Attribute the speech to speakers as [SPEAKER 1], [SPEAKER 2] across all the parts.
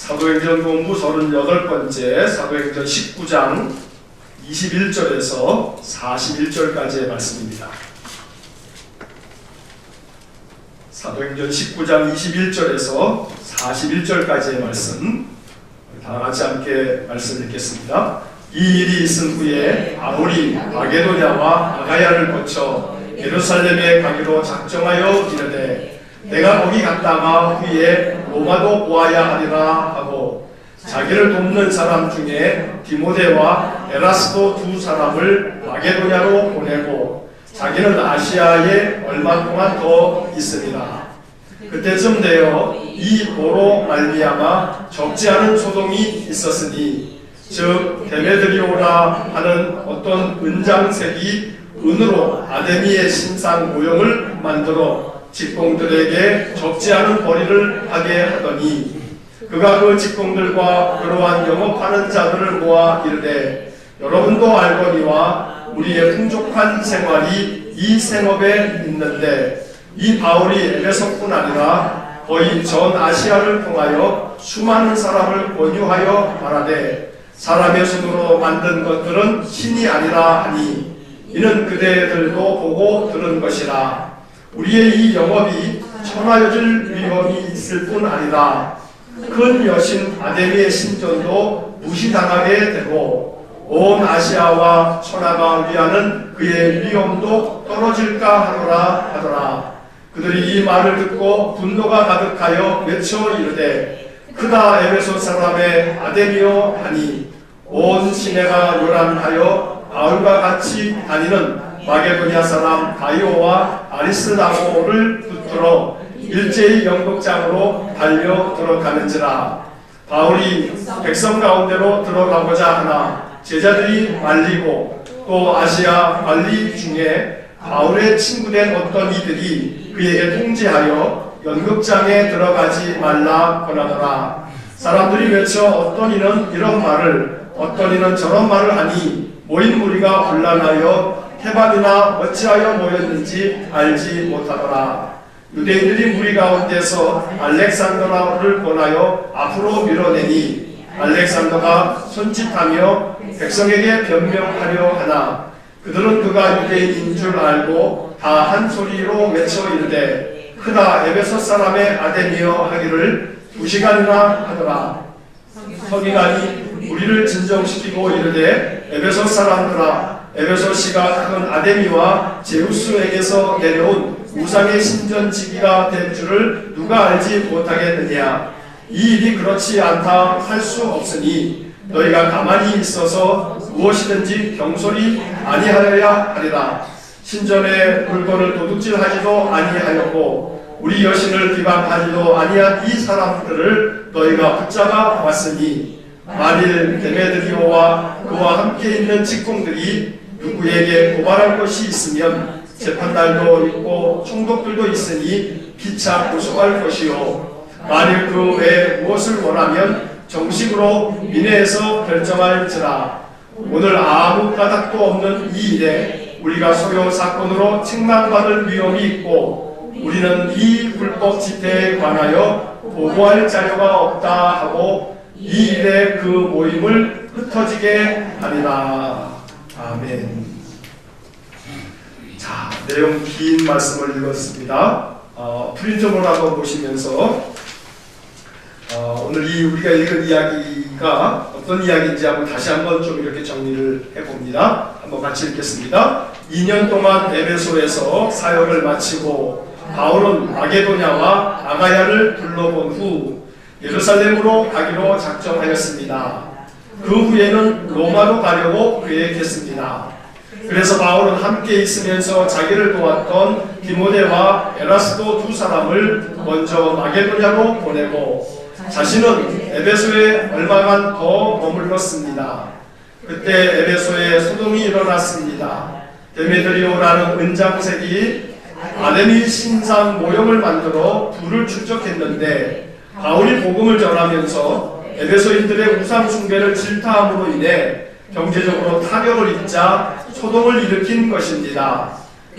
[SPEAKER 1] 사도행전 본부 38번째 사도행전 19장 21절에서 41절까지의 말씀입니다. 사도행전 19장 21절에서 41절까지의 말씀, 다 같이 함께 말씀 읽겠습니다. 이 일이 있은 후에 바울이 마게도냐와 아가야를 거쳐 예루살렘에 가기로 작정하여 이르되 내가 거기 갔다가 후에 로마도 보아야 하리라 하고 자기를 돕는 사람 중에 디모데와 에라스도 두 사람을 마게도냐로 보내고 자기는 아시아에 얼마 동안 더 있으리라. 그때쯤 되어 이 도로 말미암아 적지 않은 소동이 있었으니 즉 데메드리오라 하는 어떤 은장색이 은으로 아데미의 신상 모형을 만들어 직공들에게 적지 않은 벌이를 하게 하더니 그가 그 직공들과 그러한 영업하는 자들을 모아 이르되 여러분도 알거니와 우리의 풍족한 생활이 이 생업에 있는데 이 바울이 에베소뿐 아니라 거의 전 아시아를 통하여 수많은 사람을 권유하여 말하되 사람의 손으로 만든 것들은 신이 아니라 하니 이는 그대들도 보고 들은 것이라. 우리의 이 영업이 천하여질 위험이 있을 뿐 아니라 큰 여신 아데미의 신전도 무시당하게 되고 온 아시아와 천하가 위하는 그의 위엄도 떨어질까 하더라. 그들이 이 말을 듣고 분노가 가득하여 외쳐 이르되 크다 에베소 사람의 아데미오 하니 온 시내가 요란하여 바울과 같이 다니는 마게도냐 사람 가이오와 아리스다고를 붙들어 일제히 영국장으로 달려 들어가는지라. 바울이 백성 가운데로 들어가고자 하나 제자들이 말리고 또 아시아 관리 중에 바울의 친구된 어떤 이들이 그에게 통지하여 연극장에 들어가지 말라 권하더라. 사람들이 외쳐 어떤 이는 이런 말을 어떤 이는 저런 말을 하니 모인 무리가 혼란하여 태반이나 어찌하여 모였는지 알지 못하더라. 유대인들이 무리 가운데서 알렉산더라를 권하여 앞으로 밀어내니 알렉산더가 손짓하며 백성에게 변명하려 하나 그들은 그가 유대인인 줄 알고 다 한 소리로 외쳐 이르되 크다 에베소 사람의 아데미여 하기를 2시간이나 하더라. 서기관이 우리를 진정시키고 이르되 에베소 사람들아 에베소 시가 큰 아데미와 제우스에게서 내려온 우상의 신전지기가 된 줄을 누가 알지 못하겠느냐. 이 일이 그렇지 않다 할 수 없으니 너희가 가만히 있어서 무엇이든지 경솔히 아니하여야 하리라. 신전의 물건을 도둑질하지도 아니하였고 우리 여신을 비방하지도 아니한 이 사람들을 너희가 붙잡아 왔으니 만일 데메드리오와 그와 함께 있는 직공들이 누구에게 고발할 것이 있으면 재판날도 있고 총독들도 있으니 피차 고소할 것이요 만일 그 외에 무엇을 원하면 정식으로 민회에서 결정할지라. 오늘 아무 까닭도 없는 이 일에 우리가 소요 사건으로 책망받을 위험이 있고 우리는 이 불법 집회에 관하여 보고할 자료가 없다 하고 이 일의 그 모임을 흩어지게 하리라. 아멘. 자, 내용 긴 말씀을 읽었습니다. 프린트볼 한번 보시면서 오늘 우리가 읽은 이야기가 어떤 이야기인지 한번 다시 한번 좀 이렇게 정리를 해봅니다. 한번 같이 읽겠습니다. 2년 동안 에베소에서 사역을 마치고 바울은 마게도냐와 아가야를 둘러본 후 예루살렘으로 가기로 작정하였습니다. 그 후에는 로마로 가려고 계획했습니다. 그래서 바울은 함께 있으면서 자기를 도왔던 디모데와 에라스도 두 사람을 먼저 마게도냐로 보내고 자신은 에베소에 얼마간 더 머물렀습니다. 그때 에베소에 소동이 일어났습니다. 데메드리오라는 은장색이 아데미 신상 모형을 만들어 불을 축적했는데 바울이 복음을 전하면서 에베소인들의 우상 숭배를 질타함으로 인해 경제적으로 타격을 입자 소동을 일으킨 것입니다.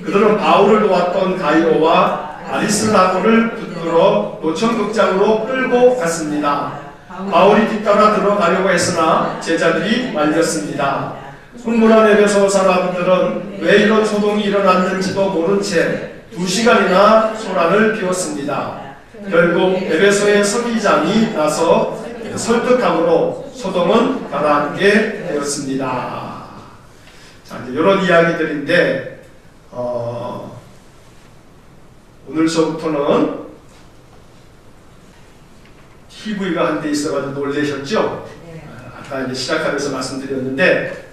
[SPEAKER 1] 그들은 바울을 도왔던 가이오와 아리스다고를 붙들어 노천극장으로 끌고 갔습니다. 바울이 뒤따라 들어가려고 했으나 제자들이 말렸습니다. 흥분한 에베소 사람들은 왜 이런 소동이 일어났는지도 모른 채 2시간이나 소란을 피웠습니다. 결국 에베소의 서기장이 나서 설득함으로 소동은 가라앉게 되었습니다. 자, 이제 이런 이야기들인데 오늘서부터는 TV가 한 대 있어가지고 놀라셨죠? 아까 이제 시작하면서 말씀드렸는데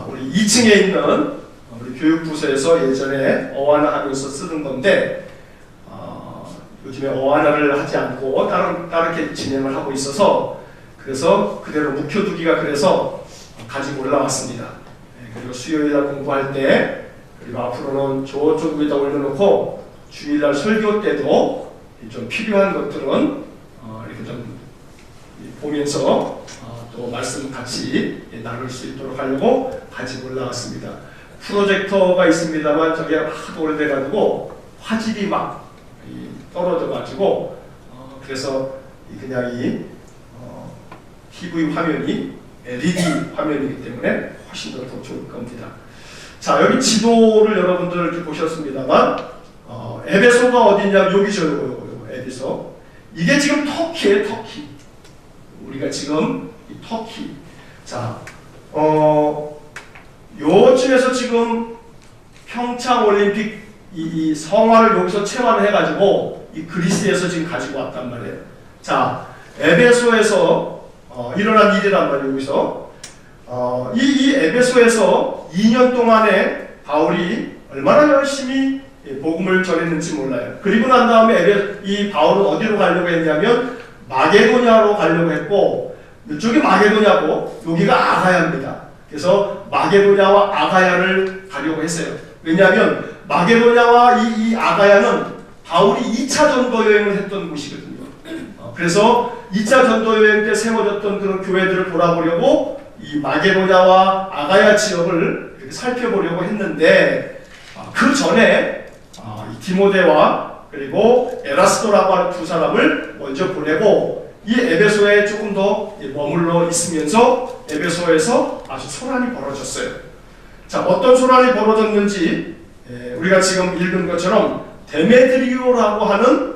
[SPEAKER 1] 우리 2층에 있는 우리 교육부서에서 예전에 어완화하면서 쓰는 건데 요즘에 어완화를 하지 않고 다르게 진행을 하고 있어서 그래서 그대로 묵혀두기가 그래서 가지고 올라왔습니다. 그리고 수요일날 공부할 때 그리고 앞으로는 저쪽 위에다 올려놓고 주일날 설교 때도 좀 필요한 것들은 이렇게 좀 보면서 또 말씀 같이 나눌 수 있도록 하려고 가지고 올라왔습니다. 프로젝터가 있습니다만 저게 하도 오래돼가지고 화질이 막 떨어져가지고 그래서 그냥 이 TV 화면이 LED 화면이기 때문에 훨씬 더 좋을 겁니다. 자, 여기 지도를 여러분들 이렇게 보셨습니다만 에베소가 어디냐 여기죠. 요거 에베소. 이게 지금 터키예요. 터키. 우리가 지금 이 터키. 자, 요쯤에서 지금 평창 올림픽 이 성화를 여기서 체화를 해가지고 이 그리스에서 지금 가지고 왔단 말이에요. 자, 에베소에서 일어난 일이란 말이에요. 여기서 이 에베소에서 2년 동안에 바울이 얼마나 열심히 복음을 전했는지 몰라요. 그리고 난 다음에 이 바울은 어디로 가려고 했냐면 마게도냐로 가려고 했고 이쪽이 마게도냐고 여기가 아가야입니다. 그래서 마게도냐와 아가야를 가려고 했어요. 왜냐하면 마게도냐와 이 아가야는 바울이 2차 전도 여행을 했던 곳이거든요. 그래서 2차 전도 여행 때 세워졌던 그런 교회들을 돌아보려고 이 마게도냐와 아가야 지역을 이렇게 살펴보려고 했는데 그 전에 디모데와 그리고 에라스도라고 하는 두 사람을 먼저 보내고 이 에베소에 조금 더 머물러 있으면서 에베소에서 아주 소란이 벌어졌어요. 자, 어떤 소란이 벌어졌는지 우리가 지금 읽은 것처럼 데메드리오라고 하는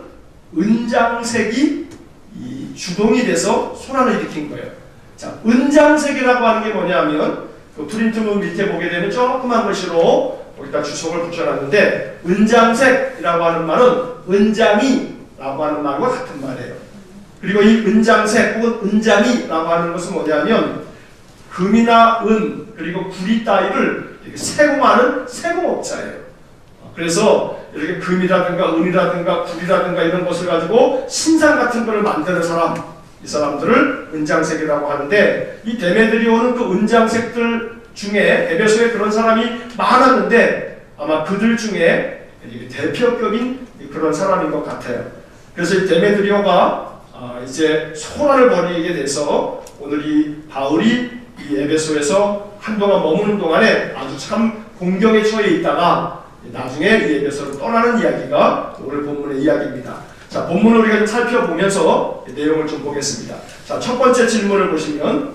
[SPEAKER 1] 은장색이 주동이 돼서 소란을 일으킨 거예요. 자, 은장색이라고 하는 게 뭐냐면 그 프린트문 밑에 보게 되면 조그만 글씨로 거기다 주석을 붙여놨는데 은장색이라고 하는 말은 은장이라고 하는 말과 같은 말이에요. 그리고 이 은장색 혹은 은장이라고 하는 것은 뭐냐면 금이나 은 그리고 구리 따위를 이렇게 세공하는 세공업자예요. 그래서 이렇게 금이라든가 은이라든가 구리라든가 이런 것을 가지고 신상 같은 것을 만드는 사람, 이 사람들을 은장색이라고 하는데 이 데메드리오는 그 은장색들 중에 에베소에 그런 사람이 많았는데 아마 그들 중에 대표격인 그런 사람인 것 같아요. 그래서 이 데메드리오가 이제 소란을 벌이게 돼서 오늘 이 바울이 이 에베소에서 한동안 머무는 동안에 아주 참 공경에 처해 있다가 나중에 이 에베소로 떠나는 이야기가 오늘 본문의 이야기입니다. 자, 본문을 우리가 좀 살펴보면서 내용을 좀 보겠습니다. 자, 첫 번째 질문을 보시면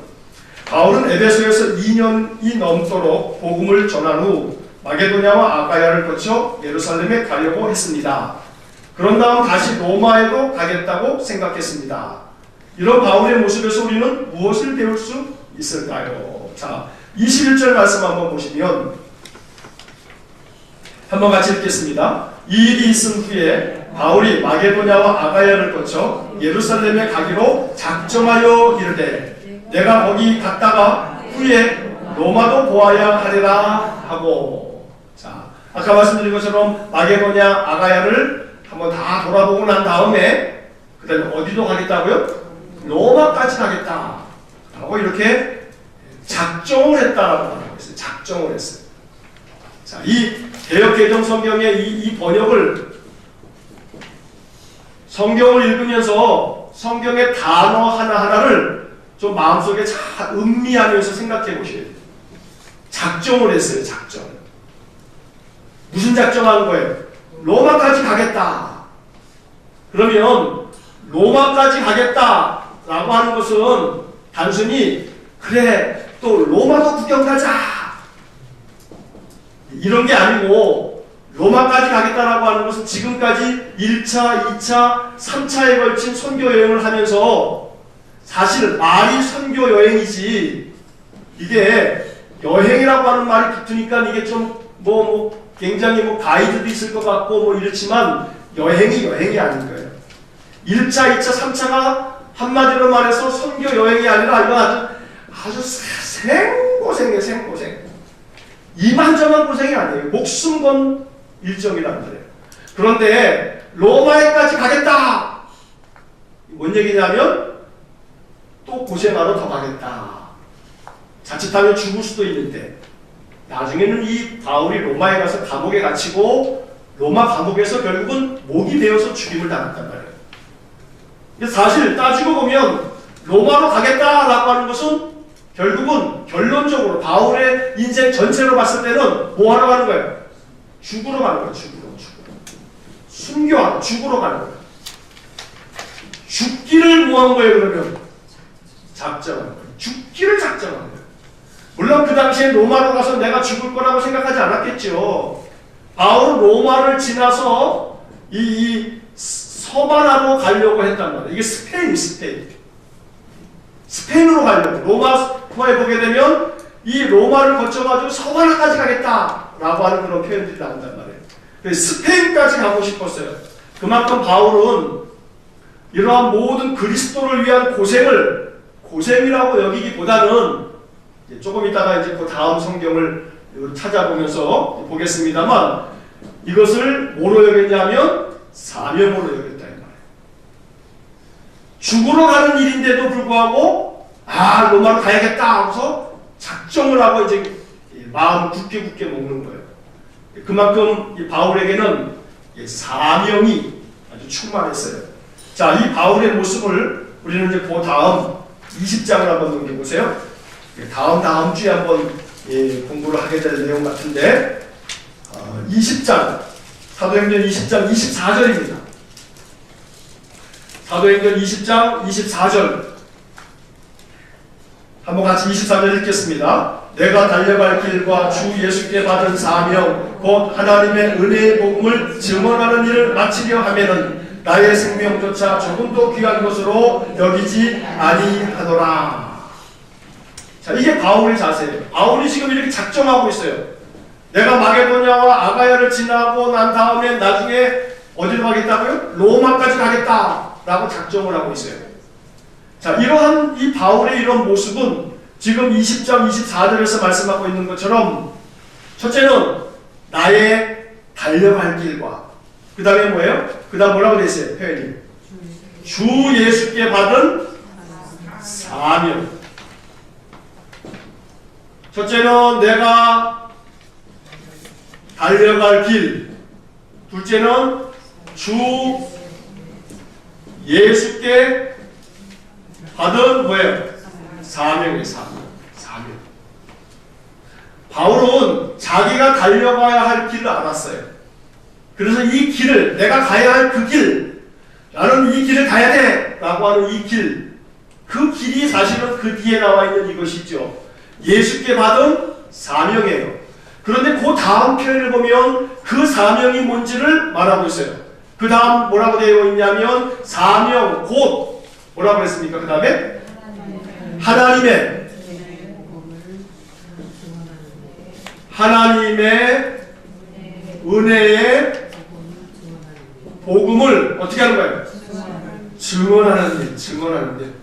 [SPEAKER 1] 바울은 에베소에서 2년이 넘도록 복음을 전한 후 마게도냐와 아가야를 거쳐 예루살렘에 가려고 했습니다. 그런 다음 다시 로마에도 가겠다고 생각했습니다. 이런 바울의 모습에서 우리는 무엇을 배울 수 있을까요? 자, 21절 말씀 한번 보시면 한번 같이 읽겠습니다. 이 일이 있은 후에 바울이 마게도냐와 아가야를 거쳐 예루살렘에 가기로 작정하여 이르되 내가 거기 갔다가 후에 로마도 보아야 하리라 하고. 자, 아까 말씀드린 것처럼 마게도냐 아가야를 한번 다 돌아보고 난 다음에 그 다음에 어디로 가겠다고요? 로마까지 가겠다 라고 이렇게 작정을 했다라고 하고 있어요. 작정을 했어요. 자, 이 개역개정 성경의 이 번역을 성경을 읽으면서 성경의 단어 하나하나를 좀 마음속에 잘 음미하면서 생각해 보셔야 돼요. 작정을 했어요. 작정. 무슨 작정한 거예요? 로마까지 가겠다. 그러면 로마까지 가겠다 라고 하는 것은 단순히 그래 또 로마도 구경 가자 이런 게 아니고, 로마까지 가겠다라고 하는 것은 지금까지 1차, 2차, 3차에 걸친 선교 여행을 하면서 사실 말이 선교 여행이지, 이게 여행이라고 하는 말이 붙으니까 이게 좀 굉장히 가이드도 있을 것 같고 이렇지만 여행이 아닌 거예요. 1차, 2차, 3차가 한마디로 말해서 선교 여행이 아니라 이거 아주 생고생이에요, 생고생. 이만저만 고생이 아니에요. 목숨 건 일정이란 말이에요. 그런데 로마에까지 가겠다. 뭔 얘기냐면 또 고생하러 더 가겠다. 자칫하면 죽을 수도 있는데, 나중에는 이 바울이 로마에 가서 감옥에 갇히고 로마 감옥에서 결국은 목이 베어서 죽임을 당했단 말이에요. 사실 따지고 보면 로마로 가겠다라고 하는 것은 결국은 결론적으로 바울의 인생 전체로 봤을 때는 뭐 하러 가는 거예요? 죽으러 가는 거예요. 죽으러. 순교하러 죽으러 가는 거예요. 죽기를 뭐 한 거예요? 그러면 작정한 거예요. 죽기를 작정한 거예요. 물론 그 당시에 로마로 가서 내가 죽을 거라고 생각하지 않았겠죠. 바울은 로마를 지나서 이 서바나로 가려고 했단 말이에요. 이게 스페인으로 가려고. 로마서에 보게 되면 이 로마를 거쳐가지고 서바나까지 가겠다라고 하는 그런 표현들이 나온단 말이에요. 그래서 스페인까지 가고 싶었어요. 그만큼 바울은 이러한 모든 그리스도를 위한 고생을 고생이라고 여기기보다는, 조금 이따가 이제 그 다음 성경을 찾아보면서 보겠습니다만, 이것을 뭐로 여겼냐면 사명으로 여겼다 이 말이에요. 죽으러 가는 일인데도 불구하고 로마로 가야겠다 하고서 작정을 하고 이제 마음 굳게 먹는 거예요. 그만큼 이 바울에게는 사명이 아주 충만했어요. 자, 이 바울의 모습을 우리는 이제 그 다음 20장을 한번 넘겨보세요. 다음 주에 한번 공부를 하게 될 내용 같은데, 20장, 사도행전 20장 24절입니다. 사도행전 20장 24절 한번 같이 24절 읽겠습니다. 내가 달려갈 길과 주 예수께 받은 사명 곧 하나님의 은혜의 복음을 증언하는 일을 마치려 하면은 나의 생명조차 조금도 귀한 것으로 여기지 아니하노라. 자, 이게 바울의 자세예요. 바울이 지금 이렇게 작정하고 있어요. 내가 마게도냐와 아가야를 지나고 난 다음에 나중에 어디로 가겠다고요? 로마까지 가겠다라고 작정을 하고 있어요. 자, 이러한 이 바울의 이런 모습은 지금 20장 24절에서 말씀하고 있는 것처럼, 첫째는 나의 달려갈 길과, 그 다음에 뭐예요? 그 다음 뭐라고 되어 있어요? 표현이 주 예수께 받은 사명. 첫째는 내가 달려갈 길, 둘째는 주 예수께 받은 뭐예요? 사명이에요. 사명. 바울은 자기가 달려가야 할 길을 알았어요. 그래서 이 길을, 내가 가야 할 그 길, 나는 이 길을 가야 돼 라고 하는 이 길, 그 길이 사실은 그 뒤에 나와 있는 이것이죠. 예수께 받은 사명이에요. 그런데 그 다음 표현을 보면 그 사명이 뭔지를 말하고 있어요. 그 다음 뭐라고 되어 있냐면 사명 곧 뭐라고 그랬습니까? 그 다음에 하나님의 은혜의 복음을 어떻게 하는 거예요? 증언하는 일.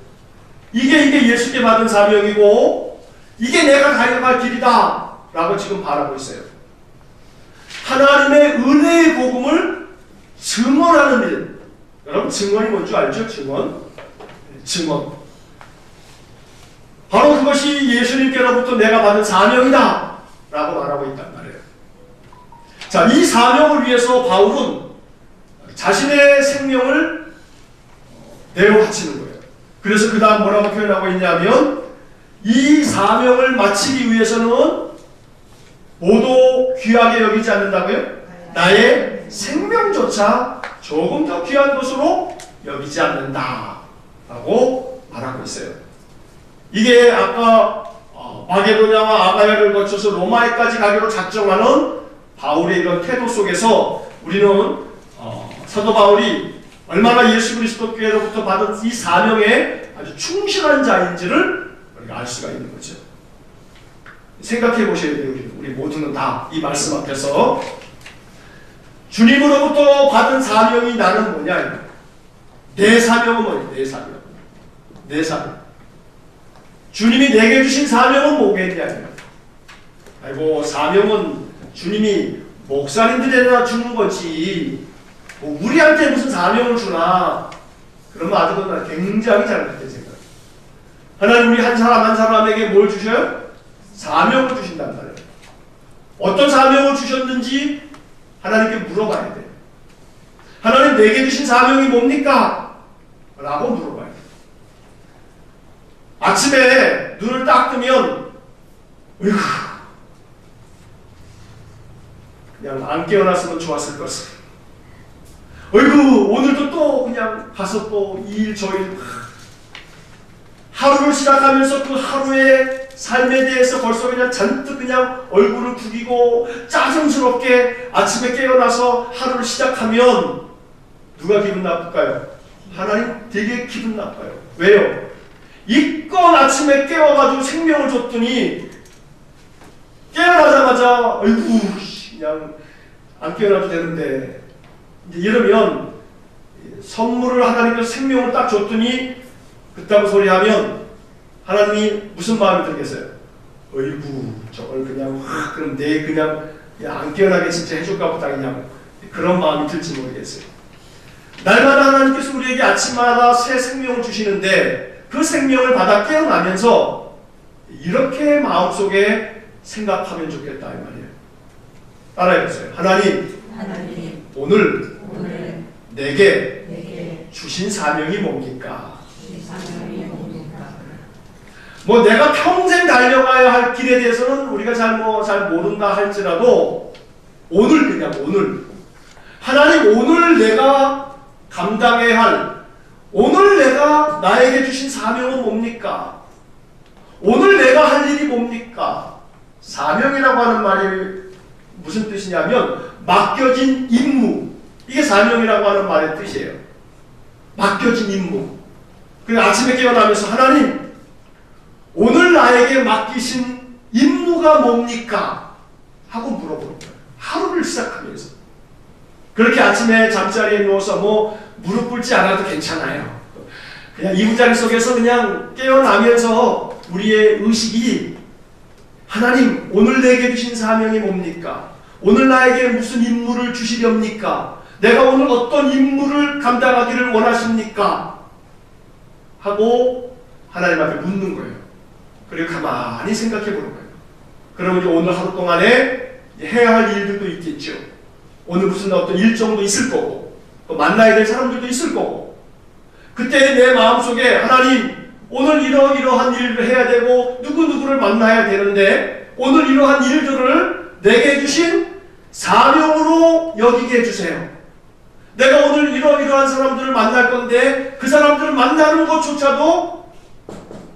[SPEAKER 1] 이게 예수께 받은 사명이고, 이게 내가 달려갈 길이다 라고 지금 바라고 있어요. 하나님의 은혜의 복음을 증언하는 일. 여러분, 증언이 뭔 줄 알죠? 증언. 바로 그것이 예수님께로부터 내가 받은 사명이다 라고 말하고 있단 말이에요. 자, 이 사명을 위해서 바울은 자신의 생명을 내어바치는 거예요. 그래서 그 다음 뭐라고 표현하고 있냐면, 이 사명을 마치기 위해서는 모두 귀하게 여기지 않는다고요? 나의 생명조차 조금 더 귀한 것으로 여기지 않는다 라고 말하고 있어요. 이게 아까 마게도냐와 아가야를 거쳐서 로마에까지 가기로 작정하는 바울의 이런 태도 속에서 우리는 사도 바울이 얼마나 예수 그리스도께로부터 받은 이 사명에 아주 충실한 자인지를 우리가 알 수가 있는 거죠. 생각해 보셔야 돼요. 우리 모두는 다 이 말씀 앞에서 주님으로부터 받은 사명이 나는 뭐냐? 내 사명은 뭐냐? 내 사명. 내 사명. 주님이 내게 주신 사명은 뭐겠냐? 아이고, 사명은 주님이 목사님들에나 주는 거지. 뭐 우리한테 무슨 사명을 주나? 그러면 아주 그건 굉장히 잘못된 생각. 하나님 우리 한 사람 한 사람에게 뭘 주셔요? 사명을 주신단 말이에요. 어떤 사명을 주셨는지 하나님께 물어봐야 돼요. 하나님 내게 주신 사명이 뭡니까? 라고 물어봐야 돼요. 아침에 눈을 딱 뜨면 으이구, 그냥 안 깨어났으면 좋았을 것을. 어이구, 오늘도 또 그냥 가서 또 이 일 저 일, 하루를 시작하면서 그 하루의 삶에 대해서 벌써 그냥 잔뜩 그냥 얼굴을 구기고 짜증스럽게 아침에 깨어나서 하루를 시작하면 누가 기분 나쁠까요? 하나님 되게 기분 나빠요. 왜요? 이건 아침에 깨워가지고 생명을 줬더니 깨어나자마자 어이구 그냥 안 깨어나도 되는데 이제 이러면 선물을 하나님께서 생명을 딱 줬더니 그따구 소리하면 하나님이 무슨 마음이 들겠어요? 어이구 저걸 그냥 그럼 내 그냥 안 깨어나게 진짜 해줄까 보다 그냥 그런 마음이 들지 모르겠어요. 날마다 하나님께서 우리에게 아침마다 새 생명을 주시는데 그 생명을 받아 깨어나면서 이렇게 마음속에 생각하면 좋겠다 이 말이에요. 따라해보세요. 하나님 오늘 내게 주신 사명이 뭡니까? 뭐 내가 평생 달려가야 할 길에 대해서는 우리가 잘 모른다 할지라도 오늘 그냥 오늘 하나님 오늘 내가 감당해야 할 오늘 내가 나에게 주신 사명은 뭡니까? 오늘 내가 할 일이 뭡니까? 사명이라고 하는 말이 무슨 뜻이냐면 맡겨진 임무. 이게 사명이라고 하는 말의 뜻이에요. 맡겨진 임무. 그리고 아침에 깨어나면서 하나님 오늘 나에게 맡기신 임무가 뭡니까? 하고 물어보는 거예요. 하루를 시작하면서. 그렇게 아침에 잠자리에 누워서 뭐 무릎 꿇지 않아도 괜찮아요. 그냥 이부자리 속에서 그냥 깨어나면서 우리의 의식이 하나님 오늘 내게 주신 사명이 뭡니까? 오늘 나에게 무슨 임무를 주시렵니까? 내가 오늘 어떤 임무를 감당하기를 원하십니까? 하고 하나님 앞에 묻는 거예요. 그리고 가만히 생각해 보는 거예요. 그러면 이제 오늘 하루 동안에 해야 할 일들도 있겠죠. 오늘 무슨 어떤 일정도 있을 거고 또 만나야 될 사람들도 있을 거고 그때 내 마음속에 하나님 오늘 이러한 일을 해야 되고 누구누구를 만나야 되는데 오늘 이러한 일들을 내게 주신 사명으로 여기게 해주세요. 내가 오늘 이러한 사람들을 만날 건데 그 사람들을 만나는 것조차도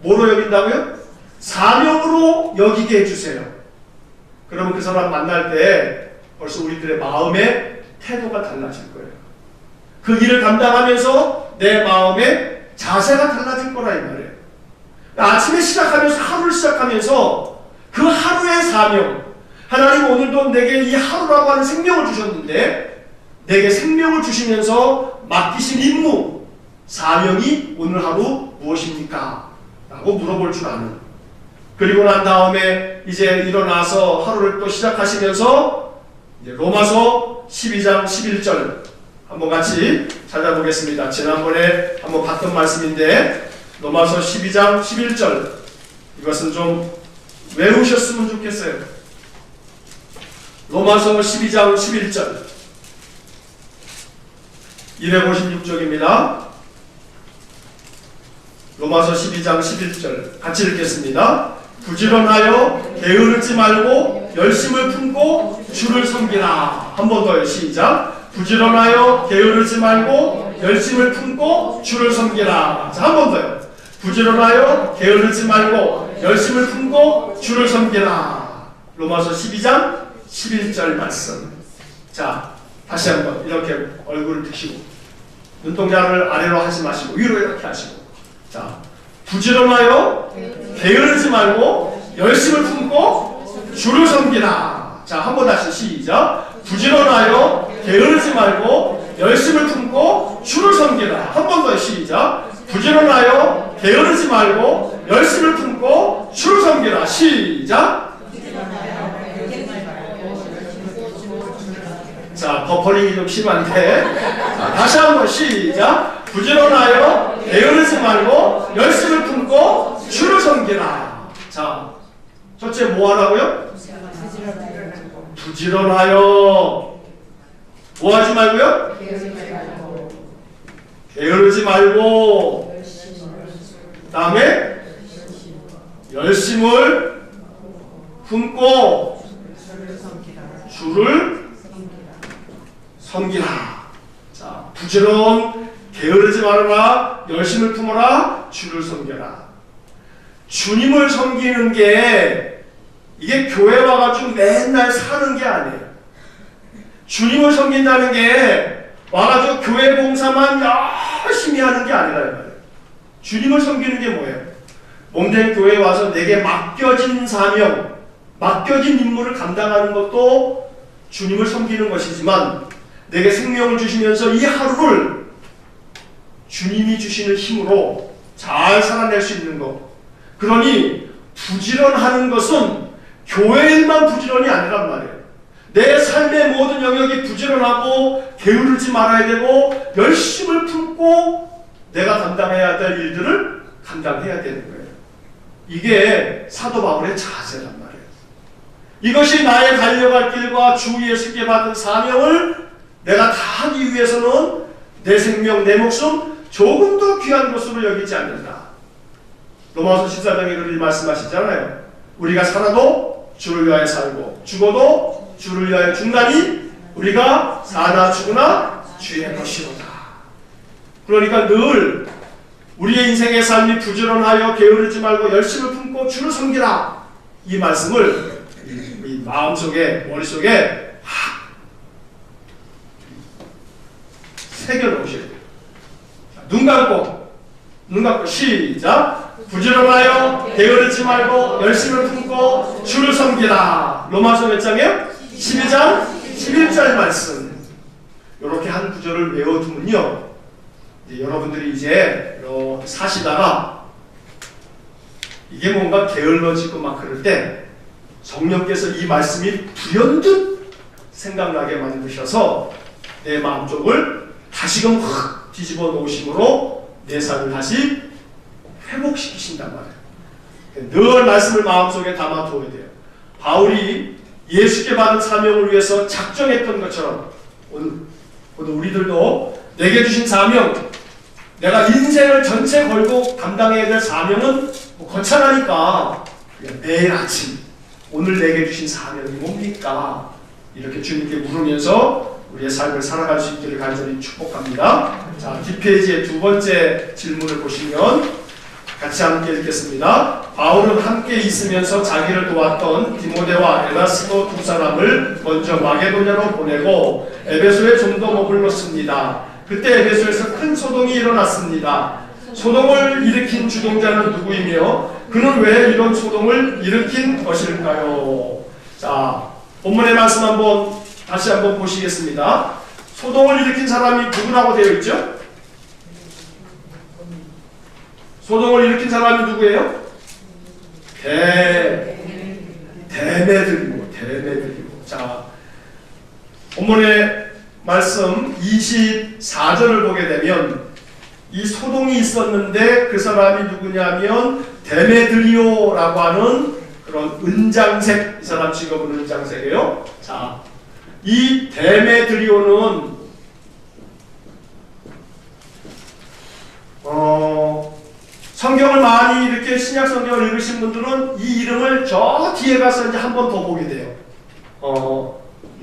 [SPEAKER 1] 뭐로 여긴다고요? 사명으로 여기게 해주세요. 그러면 그 사람 만날 때 벌써 우리들의 마음의 태도가 달라질 거예요. 그 일을 감당하면서 내 마음의 자세가 달라질 거라 이 말이에요. 아침에 시작하면서 하루를 시작하면서 그 하루의 사명 하나님 오늘도 내게 이 하루라고 하는 생명을 주셨는데 내게 생명을 주시면서 맡기신 임무 사명이 오늘 하루 무엇입니까? 라고 물어볼 줄 아는 그리고 난 다음에 이제 일어나서 하루를 또 시작하시면서 이제 로마서 12장 11절 한번 같이 찾아보겠습니다. 지난번에 한번 봤던 말씀인데 로마서 12장 11절 이것은 좀 외우셨으면 좋겠어요. 로마서 12장 11절 256쪽입니다. 로마서 12장 11절 같이 읽겠습니다. 부지런하여 게으르지 말고 열심을 품고 주를 섬기라. 한 번 더요. 시작. 부지런하여 게으르지 말고 열심을 품고 주를 섬기라. 자, 한 번 더요. 부지런하여 게으르지 말고 열심을 품고 주를 섬기라. 로마서 12장 11절 말씀. 자, 다시 한번 이렇게 얼굴을 드시고 눈동자를 아래로 하지 마시고 위로 이렇게 하시고, 자, 부지런하여 게으르지 말고 열심을 품고 주를 섬기라. 자, 한번 다시 시작. 부지런하여 게으르지 말고 열심을 품고 주를 섬기라. 한 번 더 시작. 부지런하여 게으르지 말고 열심을 품고 주를 섬기라. 시작. 자, 버퍼링이 좀 심한데, 자, 다시 한번 시작. 부지런하여 게으르지 말고 열심을 품고 주를 섬기라. 자, 첫째 뭐 하라고요? 부지런하여. 뭐 하지 말고요? 게으르지 말고. 그 다음에 열심을 품고 주를 섬기라. 자, 부지런, 게으르지 말아라, 열심을 품어라, 주를 섬겨라. 주님을 섬기는 게 이게 교회 와가지고 맨날 사는 게 아니에요. 주님을 섬긴다는 게 와가지고 교회 봉사만 열심히 하는 게 아니라 말이에요. 주님을 섬기는 게 뭐예요? 몸된 교회에 와서 내게 맡겨진 사명, 맡겨진 임무를 감당하는 것도 주님을 섬기는 것이지만, 내게 생명을 주시면서 이 하루를 주님이 주시는 힘으로 잘 살아낼 수 있는 것. 그러니 부지런하는 것은 교회 일만 부지런이 아니란 말이에요. 내 삶의 모든 영역이 부지런하고 게으르지 말아야 되고 열심을 품고 내가 감당해야 될 일들을 감당해야 되는 거예요. 이게 사도 바울의 자세란 말이에요. 이것이 나의 달려갈 길과 주 예수께 받은 사명을 내가 다 하기 위해서는 내 생명, 내 목숨 조금도 귀한 것으로 여기지 않는다. 로마서 14장에 그렇게 말씀하시잖아요. 우리가 살아도 주를 위하여 살고 죽어도 주를 위하여 죽나니 우리가 사나 죽으나 주의 것이로다. 그러니까 늘 우리의 인생의 삶이 부지런하여 게으르지 말고 열심을 품고 주를 섬기라. 이 말씀을 이 마음속에, 머릿속에 새겨놓으셔야 돼요. 눈 감고 시작. 부지런하여 게으르지 말고 열심을 품고 주를 섬기라. 로마서 몇 장이에요? 12장 11절 말씀. 이렇게 한 구절을 외워두면요, 여러분들이 이제 사시다가 이게 뭔가 게을러지고 막 그럴 때 성령께서 이 말씀이 불현듯 생각나게 만드셔서 내 마음속을 다시금 확 뒤집어 놓으심으로 내 삶을 다시 회복시키신단 말이에요. 늘 말씀을 마음속에 담아두어야 돼요. 바울이 예수께 받은 사명을 위해서 작정했던 것처럼 오늘 우리들도 내게 주신 사명, 내가 인생을 전체 걸고 감당해야 될 사명은 거창하니까 매일 아침 오늘 내게 주신 사명이 뭡니까? 이렇게 주님께 물으면서 우리의 삶을 살아갈 수 있기를 간절히 축복합니다. 자, 뒷페이지의 두 번째 질문을 보시면 같이 함께 읽겠습니다. 바울은 함께 있으면서 자기를 도왔던 디모데와 에라스도 두 사람을 먼저 마게도냐로 보내고 에베소에 좀 더 머물렀습니다. 그때 에베소에서 큰 소동이 일어났습니다. 소동을 일으킨 주동자는 누구이며 그는 왜 이런 소동을 일으킨 것일까요? 자, 본문의 말씀 다시 한번 보시겠습니다. 소동을 일으킨 사람이 누구라고 되어 있죠? 소동을 일으킨 사람이 누구예요? 데메드리오. 자, 본문의 말씀 24절을 보게 되면 이 소동이 있었는데 그 사람이 누구냐면 데메드리오라고 하는 그런 은장색, 이 사람 직업은 은장색이에요. 자, 이 데메드리오는 성경을 많이 이렇게 신약 성경을 읽으신 분들은 이 이름을 저 뒤에 가서 이제 한 번 더 보게 돼요.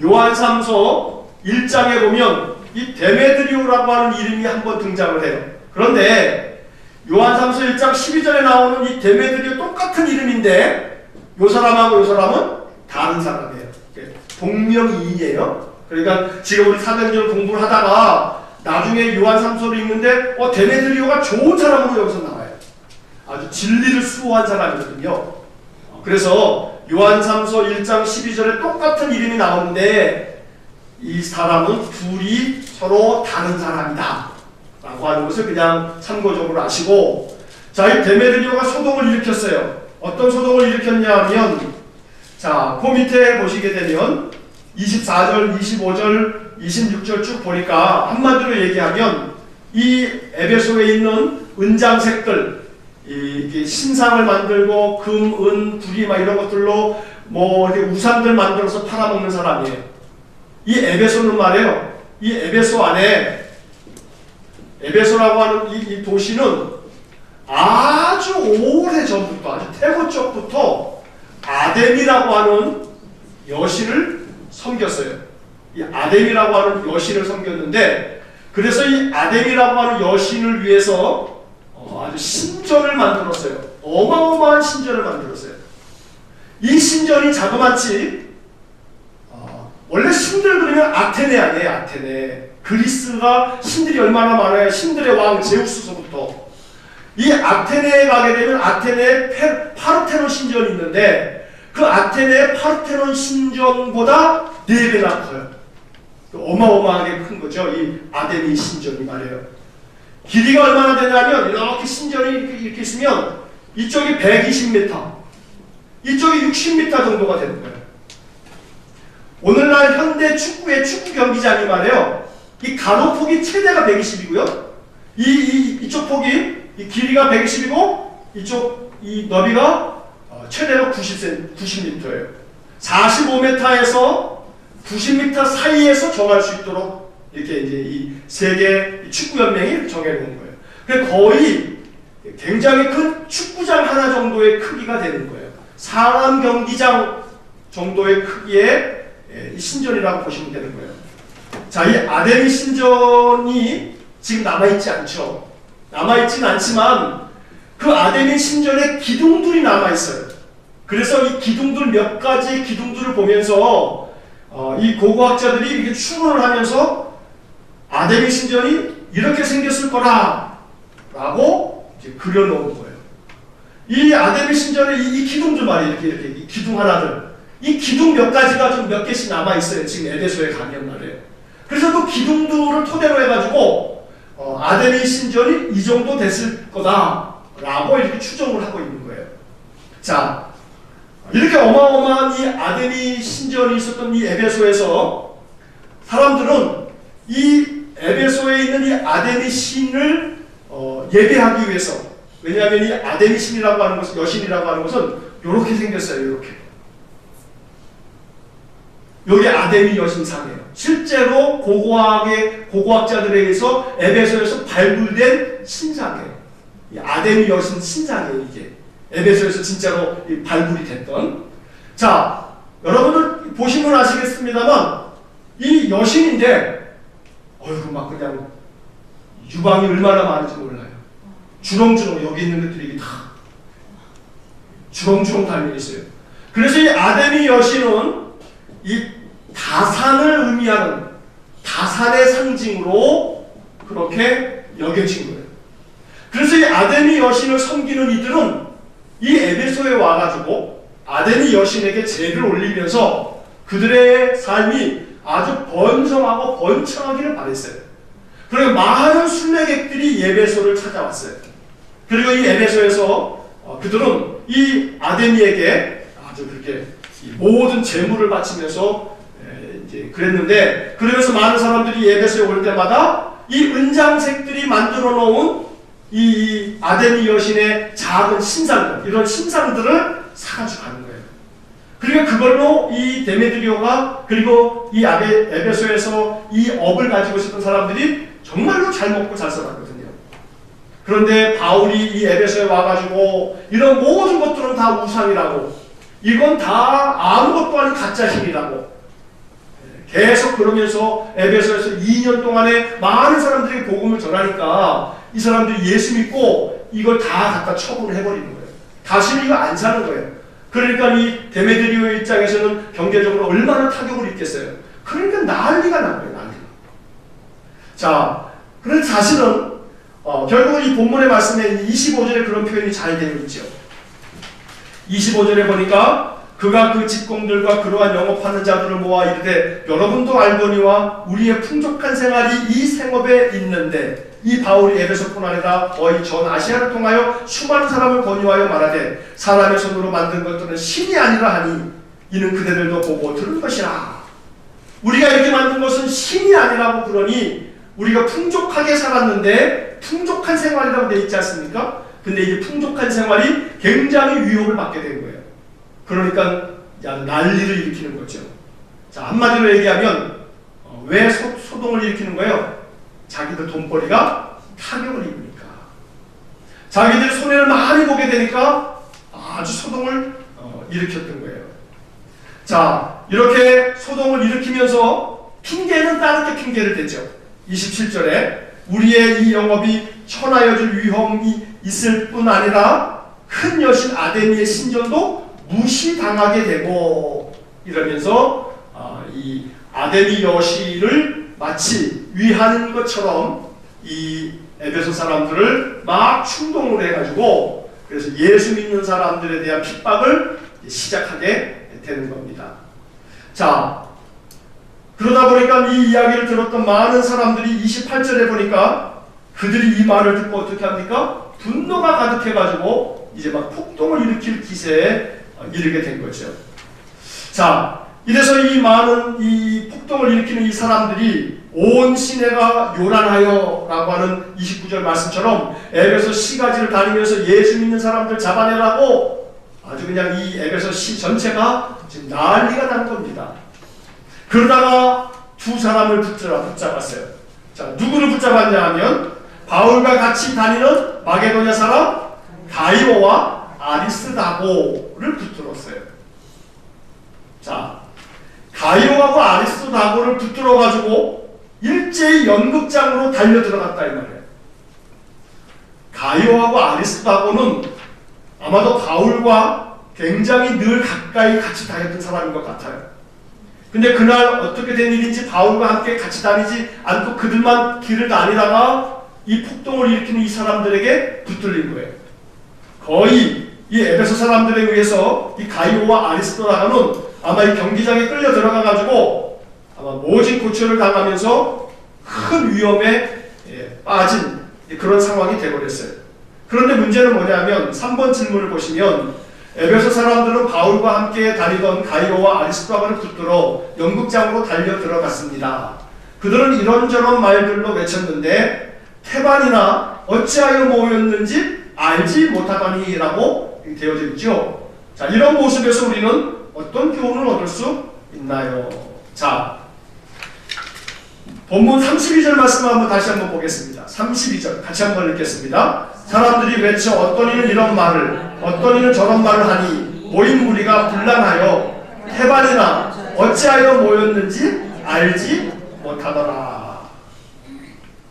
[SPEAKER 1] 요한3서 1장에 보면 이 데메드리오라고 하는 이름이 한 번 등장을 해요. 그런데 요한삼서 1장 12절에 나오는 이 데메드리오 똑같은 이름인데 요 사람하고 요 사람은 다른 사람이에요. 동명이인이에요. 그러니까 지금 우리 사도행전 공부를 하다가 나중에 요한삼서를 읽는데 데메드리오가 좋은 사람으로 여기서 나와요. 아주 진리를 수호한 사람이거든요. 그래서 요한삼서 1장 12절에 똑같은 이름이 나오는데 이 사람은 둘이 서로 다른 사람이다 라고 하는 것을 그냥 참고적으로 아시고, 자, 이 데메드리오가 소동을 일으켰어요. 어떤 소동을 일으켰냐 하면, 자, 그 밑에 보시게 되면 24절, 25절, 26절 쭉 보니까 한마디로 얘기하면 이 에베소에 있는 은장색들, 이게 신상을 만들고 금, 은, 구리 막 이런 것들로 뭐 이렇게 우상들 만들어서 팔아먹는 사람이에요. 이 에베소는 말이에요. 이 에베소 안에 에베소라고 하는 이 도시는 아주 오래 전부터, 아주 태고 쪽부터 아데미라고 하는 여신을 섬겼어요. 이 아데미라고 하는 여신을 섬겼는데, 그래서 이 아데미라고 하는 여신을 위해서 아주 신전을 만들었어요. 어마어마한 신전을 만들었어요. 이 신전이 자그마치 원래 신들 그러면 아테네 아니에요. 아테네. 그리스가 신들이 얼마나 많아요. 신들의 왕 제우스서부터. 이 아테네에 가게 되면 아테네에 파르테논 신전이 있는데 그 아테네 파르테논 신전보다 4배나 커요. 어마어마하게 큰 거죠. 이 아데미 신전이 말이에요. 길이가 얼마나 되냐면 이렇게 신전이 이렇게 있으면 이쪽이 120m, 이쪽이 60m 정도가 되는 거예요. 오늘날 현대 축구의 축구 경기장이 말이에요. 이 가로폭이 최대가 120이고요. 이쪽 폭이 이 길이가 120이고 이쪽 이 너비가 최대가 90m예요. 45m에서 90m 사이에서 정할 수 있도록 이렇게 이제 이 세계 축구 연맹이 정해놓은 거예요. 그래서 거의 굉장히 큰 축구장 하나 정도의 크기가 되는 거예요. 사람 경기장 정도의 크기의 신전이라고 보시면 되는 거예요. 자, 이 아데미 신전이 지금 남아있지 않죠. 남아있지는 않지만 그 아데미 신전에 기둥들이 남아있어요. 그래서 이 기둥들 몇 가지 기둥들을 보면서 이 고고학자들이 이렇게 추론을 하면서 아데미 신전이 이렇게 생겼을 거라 라고 이제 그려놓은 거예요. 이 아데미 신전의 이 기둥들 말이에요. 이렇게 이 기둥 하나들. 이 기둥 몇 가지가 좀 몇 개씩 남아있어요. 지금 에베소에 가면 말이에요. 그래서 그 기둥들을 토대로 해가지고 아데미 신전이 이 정도 됐을 거다라고 이렇게 추정을 하고 있는 거예요. 자, 이렇게 어마어마한 이 아데미 신전이 있었던 이 에베소에서 사람들은 이 에베소에 있는 이 아데미 신을 예배하기 위해서, 왜냐하면 이 아데미 신이라고 하는 것은, 여신이라고 하는 것은 이렇게 생겼어요. 이렇게. 여기 아데미 여신상이에요. 실제로 고고학자들에 의해서 에베소에서 발굴된 신상이에요. 이 아데미 여신 신상이에요. 이게 에베소에서 진짜로 발굴이 됐던. 자, 여러분들 보시면 아시겠습니다만 이 여신인데 어이구 막 그냥 유방이 얼마나 많은지 몰라요. 주렁주렁 여기 있는 것들이 다 주렁주렁 달려 있어요. 그래서 이 아데미 여신은 이 다산을 의미하는 다산의 상징으로 그렇게 여겨진 거예요. 그래서 이 아데미 여신을 섬기는 이들은 이 에베소에 와가지고 아데미 여신에게 제를 올리면서 그들의 삶이 아주 번성하고 번창하기를 바랬어요. 그리고 많은 순례객들이 에베소를 찾아왔어요. 그리고 이 에베소에서 그들은 이 아데미에게 아주 그렇게 모든 재물을 바치면서 이제 그랬는데, 그러면서 많은 사람들이 에베소에 올 때마다 이 은장색들이 만들어 놓은 이 아데미 여신의 작은 신상들, 이런 신상들을 사가지고 가는 거예요. 그러니까 그걸로 이 데메드리오가, 그리고 이 에베소에서 이 업을 가지고 있었던 사람들이 정말로 잘 먹고 잘 살았거든요. 그런데 바울이 이 에베소에 와가지고 이런 모든 것들은 다 우상이라고, 이건 다 아무것도 아닌 가짜 신이라고 계속 그러면서 에베소에서 2년 동안에 많은 사람들이 복음을 전하니까 이 사람들이 예수 믿고 이걸 다 갖다 처분을 해버리는 거예요. 다시는 이거 안 사는 거예요. 그러니까 이 데메드리오의 입장에서는 경제적으로 얼마나 타격을 입겠어요. 그러니까 난리가 난 거예요. 난리가. 자, 그런데 사실은 결국은 이 본문의 말씀에 25절에 그런 표현이 잘 되어 있죠. 25절에 보니까 그가 그 직공들과 그러한 영업하는 자들을 모아 이르되 여러분도 알거니와 우리의 풍족한 생활이 이 생업에 있는데, 이 바울이 에베소뿐 아니라 거의 전 아시아를 통하여 수많은 사람을 권유하여 말하되 사람의 손으로 만든 것들은 신이 아니라 하니 이는 그대들도 보고 들은 것이라. 우리가 이렇게 만든 것은 신이 아니라고 그러니 우리가 풍족하게 살았는데 풍족한 생활이라고 되어 있지 않습니까? 근데 이 풍족한 생활이 굉장히 위협을 받게 된 거예요. 그러니까 난리를 일으키는 거죠. 자, 한마디로 얘기하면 왜 소동을 일으키는 거예요? 자기들 돈벌이가 타격을 입으니까. 자기들 손해를 많이 보게 되니까 아주 소동을 일으켰던 거예요. 자, 이렇게 소동을 일으키면서 핑계는 다르게 핑계를 대죠. 27절에 우리의 이 영업이 천하여질 위험이 있을 뿐 아니라 큰 여신 아데미의 신전도 무시당하게 되고, 이러면서 이 아데미 여신을 마치 위하는 것처럼 이 에베소 사람들을 막 충동을 해가지고, 그래서 예수 믿는 사람들에 대한 핍박을 시작하게 되는 겁니다. 자, 그러다 보니까 이 이야기를 들었던 많은 사람들이 28절에 보니까 그들이 이 말을 듣고 어떻게 합니까? 분노가 가득해가지고 이제 막 폭동을 일으킬 기세에 이르게 된 거죠. 자, 이래서 이 많은 이 폭동을 일으키는 이 사람들이 온 시내가 요란하여 라고 하는 29절 말씀처럼 에베소 시가지를 다니면서 예수 믿는 사람들 잡아내라고 아주 그냥 이 에베소 시 전체가 지금 난리가 난 겁니다. 그러다가 두 사람을 붙잡았어요. 자, 누구를 붙잡았냐 하면 바울과 같이 다니는 마게도냐 사람 가이오와 아리스다고를 붙들었어요. 자, 가이오하고 아리스다고를 붙들어가지고 일제히 연극장으로 달려 들어갔다 이 말이에요. 가이오하고 아리스다고는 아마도 바울과 굉장히 늘 가까이 같이 다녔던 사람인 것 같아요. 근데 그날 어떻게 된 일인지 바울과 함께 같이 다니지 않고 그들만 길을 다니다가 이 폭동을 일으키는 이 사람들에게 붙들린 거예요. 거의 이 에베소 사람들에 의해서 이 가이오와 아리스도라는 아마 이 경기장에 끌려 들어가가지고 아마 모진 고초를 당하면서 큰 위험에 빠진 그런 상황이 되어버렸어요. 그런데 문제는 뭐냐면 3번 질문을 보시면 에베소 사람들은 바울과 함께 다니던 가이오와 아리스도아를 붙들어 연극장으로 달려 들어갔습니다. 그들은 이런저런 말들로 외쳤는데 태반이나 어찌하여 모였는지 알지 못하다니 라고 되어져 있죠. 자, 이런 모습에서 우리는 어떤 교훈을 얻을 수 있나요? 자, 본문 32절 말씀을 한번 다시 한번 보겠습니다. 32절 같이 한번 읽겠습니다. 사람들이 외쳐 어떤 이는 이런 말을 어떤 이는 저런 말을 하니 모인 무리가 분란하여 태반이나 어찌하여 모였는지 알지 못하더라.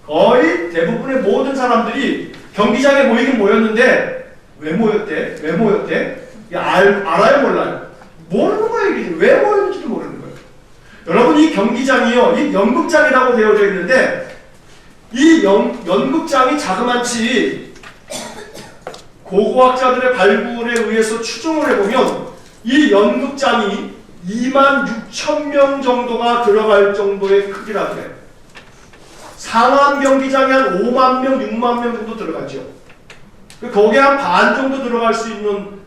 [SPEAKER 1] 거의 대부분의 모든 사람들이 경기장에 모이긴 모였는데 왜 모였대? 왜 모였대? 알아요 몰라요? 모르는 거예요. 이게 왜 모였는지도 모르는 거예요. 여러분, 이 경기장이요, 이 연극장이라고 되어져 있는데 이 연극장이 자그마치 고고학자들의 발굴에 의해서 추정을 해보면 이 연극장이 26,000명 정도가 들어갈 정도의 크기라고 해요. 상암 경기장이 한 5만 명, 6만 명 정도 들어가죠. 거기에 한 반 정도 들어갈 수 있는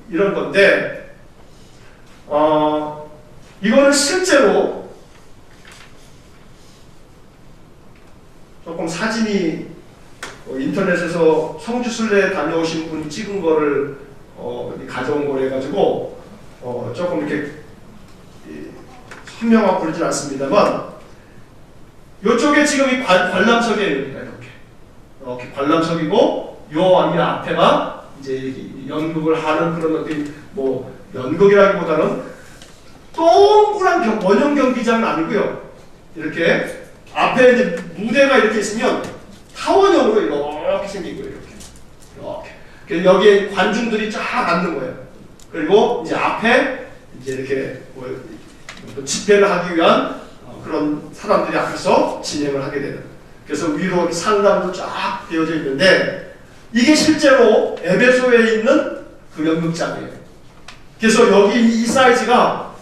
[SPEAKER 1] 이런 건데, 이거는 실제로 조금 사진이 인터넷에서 성주순례 다녀오신 분이 찍은 거를 가져온 거래 가지고 조금 이렇게 선명하고 그러진 않습니다만, 이쪽에 지금 이 관람석이에요. 이렇게 관람석이고 요 이 앞에가 이제 연극을 하는 그런 어떤 뭐 연극이라기보다는 동그란 원형 경기장은 아니고요. 이렇게 앞에 이제 무대가 이렇게 있으면 타원형으로 이렇게 생긴 거예요. 이렇게 여기에 관중들이 쫙 앉는 거예요. 그리고 이제 앞에 이제 이렇게 뭐 집회를 하기 위한 그런 사람들이 앞에서 진행을 하게 되는. 그래서 위로 상단도 쫙 되어져 있는데 이게 실제로 에베소에 있는 그 연극장이에요. 그래서 여기 이 사이즈가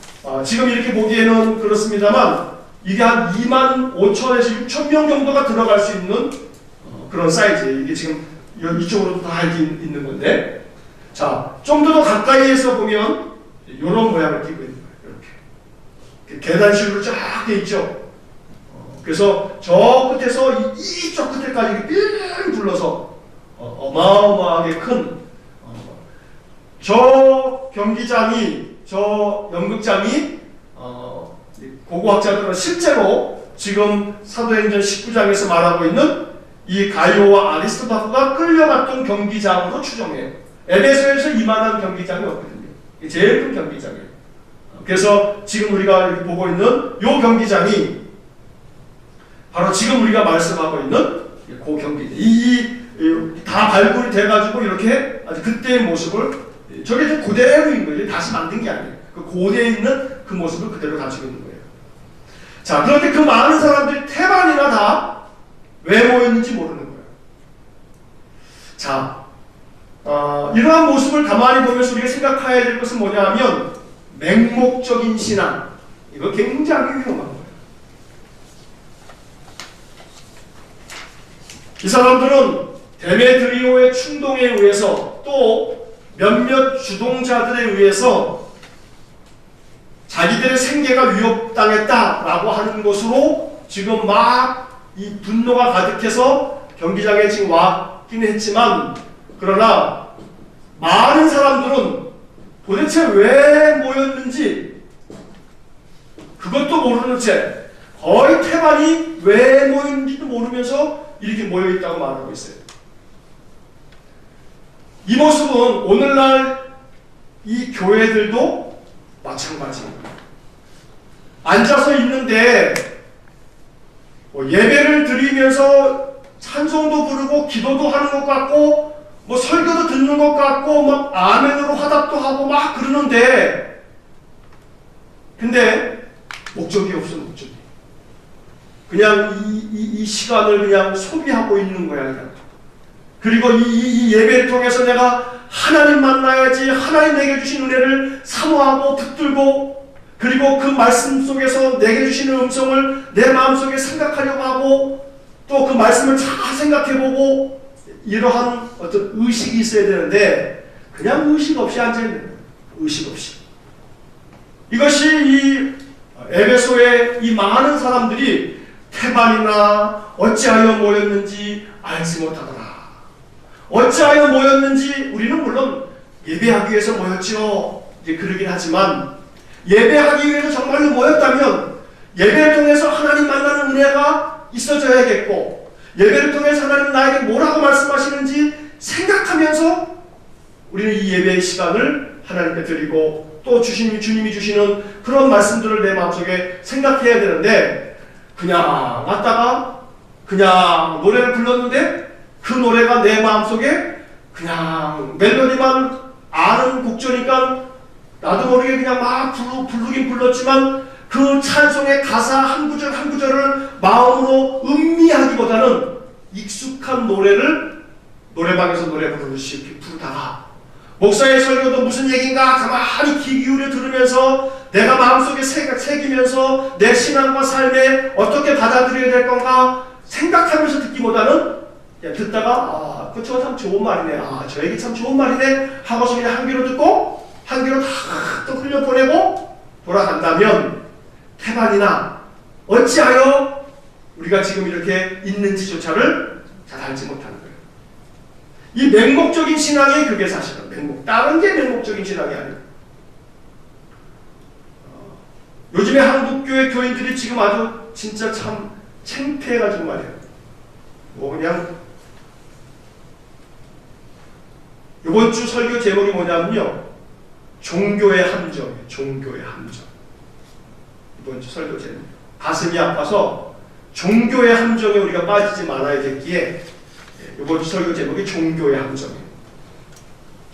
[SPEAKER 1] 지금 이렇게 보기에는 그렇습니다만 이게 한 2만 5천에서 6천 명 정도가 들어갈 수 있는 그런 사이즈예요. 이게 지금 이쪽으로도 다 있는 건데, 자, 좀 더 가까이에서 보면 이런 모양을 띠고 있는 거예요. 이렇게 계단식으로 쫙 돼 있죠. 그래서 저 끝에서 이쪽 끝에까지 삥 둘러서 어마어마하게 큰 저 경기장이, 저 연극장이 고고학자들은 실제로 지금 사도행전 19장에서 말하고 있는 이 가이오와 아리스토바프가 끌려갔던 경기장으로 추정해요. 에베소에서 이만한 경기장이 없거든요. 제일 큰 경기장이에요. 그래서 지금 우리가 이렇게 보고 있는 이 경기장이 바로 지금 우리가 말씀하고 있는 그 경기장. 다 발굴이 돼가지고 이렇게 아주 그때의 모습을 저게 좀 그대로인 거예요. 다시 만든 게 아니에요. 그 고대에 있는 그 모습을 그대로 가지고 있는 거예요. 자, 그런데 그 많은 사람들이 태반이나 다 왜 모였는지 모르는 거예요. 자, 이러한 모습을 가만히 보면서 우리가 생각해야 될 것은 뭐냐 하면 맹목적인 신앙. 이거 굉장히 위험한 거예요. 이 사람들은 데메드리오의 충동에 의해서 또 몇몇 주동자들에 의해서 자기들의 생계가 위협당했다라고 하는 것으로 지금 막 이 분노가 가득해서 경기장에 지금 왔긴 했지만, 그러나 많은 사람들은 도대체 왜 모였는지 그것도 모르는 채 거의 태반이 왜 모였는지도 모르면서 이렇게 모여있다고 말하고 있어요. 이 모습은 오늘날 이 교회들도 마찬가지입니다. 앉아서 있는데 예배를 드리면서 찬송도 부르고 기도도 하는 것 같고 설교도 듣는 것 같고 막 아멘으로 화답도 하고 막 그러는데, 근데 목적이 없어. 목적이 그냥 이 시간을 그냥 소비하고 있는 거야. 그냥. 그리고 이 예배를 통해서 내가 하나님 만나야지, 하나님 내게 주신 은혜를 사모하고 붙들고, 그리고 그 말씀 속에서 내게 주시는 음성을 내 마음속에 생각하려고 하고, 또 그 말씀을 잘 생각해보고, 이러한 어떤 의식이 있어야 되는데 그냥 의식 없이 앉아있는 거예요. 의식 없이. 이것이 이 에베소의 이 많은 사람들이 태반이나 어찌하여 모였는지 알지 못하더라. 어찌하여 모였는지 우리는 물론 예배하기 위해서 모였지요. 이제 그러긴 하지만 예배하기 위해서 정말로 모였다면 예배를 통해서 하나님 만나는 은혜가 있어져야겠고, 예배를 통해서 하나님 나에게 뭐라고 말씀하시는지 생각하면서 우리는 이 예배의 시간을 하나님께 드리고 또 주님이 주시는 그런 말씀들을 내 마음속에 생각해야 되는데, 그냥 왔다가 그냥 노래를 불렀는데 그 노래가 내 마음속에 그냥 멜로디만 아는 곡조니까 나도 모르게 그냥 막 부르긴 불렀지만 그 찬송의 가사 한 구절 한 구절을 마음으로 음미하기보다는 익숙한 노래를 노래방에서 노래 부르듯이 부르다가 목사의 설교도 무슨 얘기인가 가만히 귀 기울여 들으면서 내가 마음속에 새기면서 내 신앙과 삶에 어떻게 받아들여야 될 건가 생각하면서 듣기보다는 그냥 듣다가 그거 참 좋은 말이네, 저 얘기 참 좋은 말이네 하고서 그냥 한 귀로 듣고 한 귀로 다 또 흘려보내고 돌아간다면 태반이나 어찌하여 우리가 지금 이렇게 있는지조차를 잘 알지 못하는 거예요. 이 맹목적인 신앙이 그게 사실은 다른 게 맹목적인 신앙이 아니에요. 요즘에 한국교회 교인들이 지금 아주 진짜 참 창피해가지고 말이에요. 그냥 이번 주 설교 제목이 뭐냐면요, 종교의 함정이에요. 종교의 함정. 이번 주 설교 제목. 가슴이 아파서 종교의 함정에 우리가 빠지지 말아야 됐기에 이번 주 설교 제목이 종교의 함정이에요.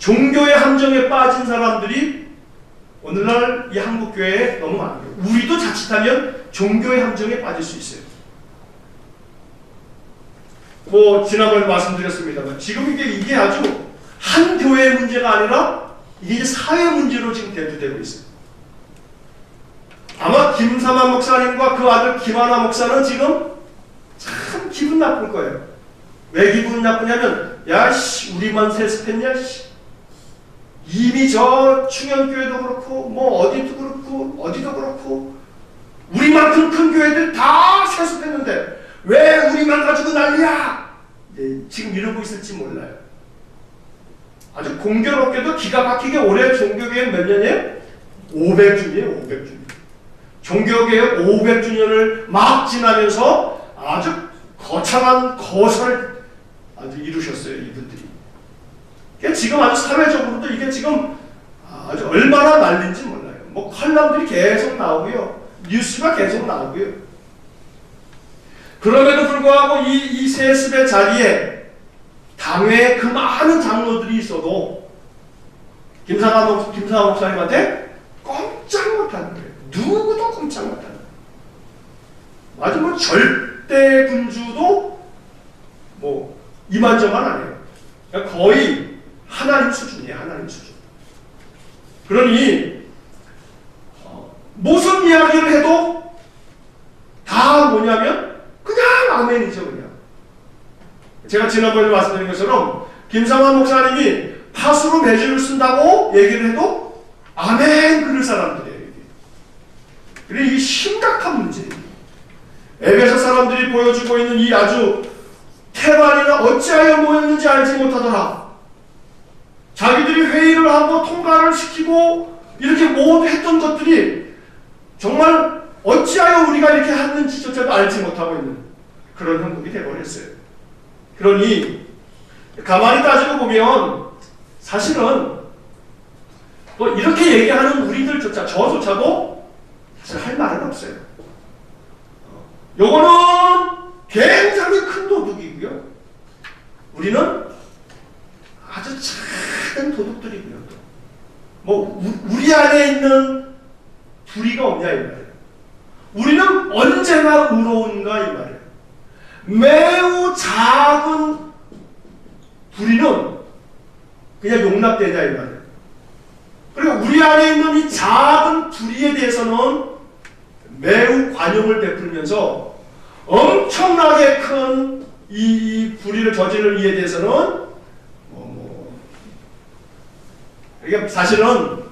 [SPEAKER 1] 종교의 함정에 빠진 사람들이 오늘날 이 한국교회에 너무 많아요. 우리도 자칫하면 종교의 함정에 빠질 수 있어요. 뭐 지난번에 말씀드렸습니다만 지금 이게 아주 한 교회의 문제가 아니라 이게 이제 사회 문제로 지금 대두되고 있어요. 아마 김삼환 목사님과 그 아들 김하나 목사는 지금 참 기분 나쁠 거예요. 왜 기분 나쁘냐면 야씨 우리만 세습했냐 씨. 이미 저 충현교회도 그렇고 뭐 어디도 그렇고 어디도 그렇고 우리만큼 큰 교회들 다 세습했는데 왜 우리만 가지고 난리야? 네, 지금 이러고 있을지 몰라요. 아주 공교롭게도 기가 막히게 올해 종교개혁 몇 년이에요? 500주년이에요. 500주년. 종교개혁 500주년을 막 지나면서 아주 거창한 거설을 아주 이루셨어요. 이분들이. 지금 아주 사회적으로도 이게 지금 아주 얼마나 난린지 몰라요. 뭐 칼럼들이 계속 나오고요. 뉴스가 계속 나오고요. 그럼에도 불구하고 이 세습의 자리에 당회에 그 많은 장로들이 있어도 김상환 목사님한테 꼼짝 못하는 거예요. 누구도 꼼짝 못하는 거예요. 아주 뭐 절대 군주도 뭐 이만저만 아니에요. 그러니까 거의 하나님 수준이에요. 하나님 수준. 그러니 무슨 이야기를 해도 다 뭐냐면 그냥 아멘이죠. 그냥. 제가 지난번에 말씀드린 것처럼 김상환 목사님이 파수로 매주를 쓴다고 얘기를 해도 아멘 그럴 사람들이에요. 그리고 이게 심각한 문제예요. 에베소 사람들이 보여주고 있는 이 아주 태반이나 어찌하여 모였는지 알지 못하더라. 자기들이 회의를 하고 통과를 시키고 이렇게 모두 했던 것들이 정말 어찌하여 우리가 이렇게 했는지조차도 알지 못하고 있는 그런 형국이 되어버렸어요. 그러니 가만히 따지고 보면 사실은 또 이렇게 얘기하는 우리들조차 저조차도 사실 할 말은 없어요. 요거는 굉장히 큰 도둑이고요. 우리는 아주 작은 도둑들이고요. 뭐 우리 안에 있는 불의가 없냐 이 말이에요. 우리는 언제나 의로운가 이 말이에요. 매우 작은 불의는 그냥 용납되냐 이 말이에요. 그리고 우리 안에 있는 이 작은 불의에 대해서는 매우 관용을 베풀면서 엄청나게 큰 이 불의를 저지를 이에 대해서는 그러니까 사실은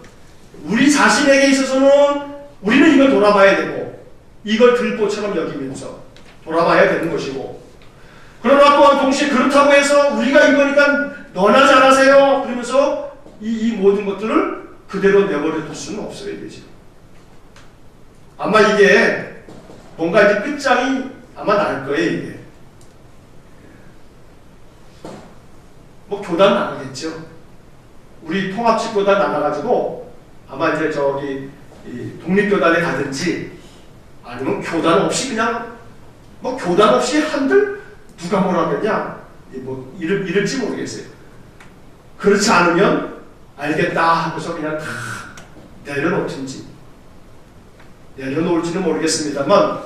[SPEAKER 1] 우리 자신에게 있어서는 우리는 이걸 돌아봐야 되고 이걸 들보처럼 여기면서 돌아봐야 되는 것이고 그러나 또한 동시에 그렇다고 해서 우리가 이거니까 너나 잘하세요 그러면서 이 모든 것들을 그대로 내버려 둘 수는 없어야 되죠. 아마 이게 뭔가 이제 끝장이 아마 날 거예요. 이게 뭐 교단 나가겠죠. 우리 통합집교단 나가가지고 아마 이제 저기 독립교단에 가든지 아니면 교단 없이 그냥 뭐 교단 없이 한들 누가 뭐라 그러냐 뭐 이럴지 모르겠어요. 그렇지 않으면 알겠다 하고서 그냥 다 내려놓을지는 모르겠습니다만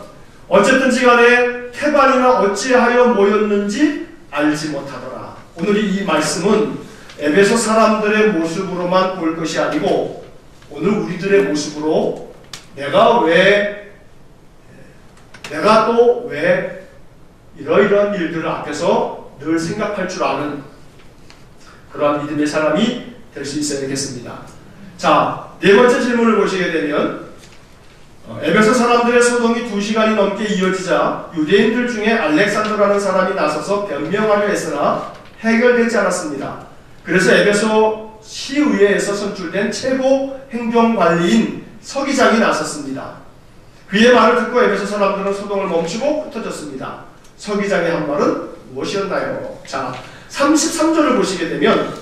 [SPEAKER 1] 어쨌든지 간에 태반이나 어찌하여 모였는지 알지 못하더라. 오늘 이 말씀은 에베소 사람들의 모습으로만 볼 것이 아니고 오늘 우리들의 모습으로 내가 또 왜 이러이러한 일들을 앞에서 늘 생각할 줄 아는 그러한 믿음의 사람이 될 수 있어야 되겠습니다. 자, 네 번째 질문을 보시게 되면 에베소 사람들의 소동이 2시간이 넘게 이어지자 유대인들 중에 알렉산더라는 사람이 나서서 변명하려 했으나 해결되지 않았습니다. 그래서 에베소 시의회에서 선출된 최고 행정관리인 서기장이 나섰습니다. 그의 말을 듣고 에베소 사람들은 소동을 멈추고 흩어졌습니다. 서기장의 한 말은 무엇이었나요? 자, 33절을 보시게 되면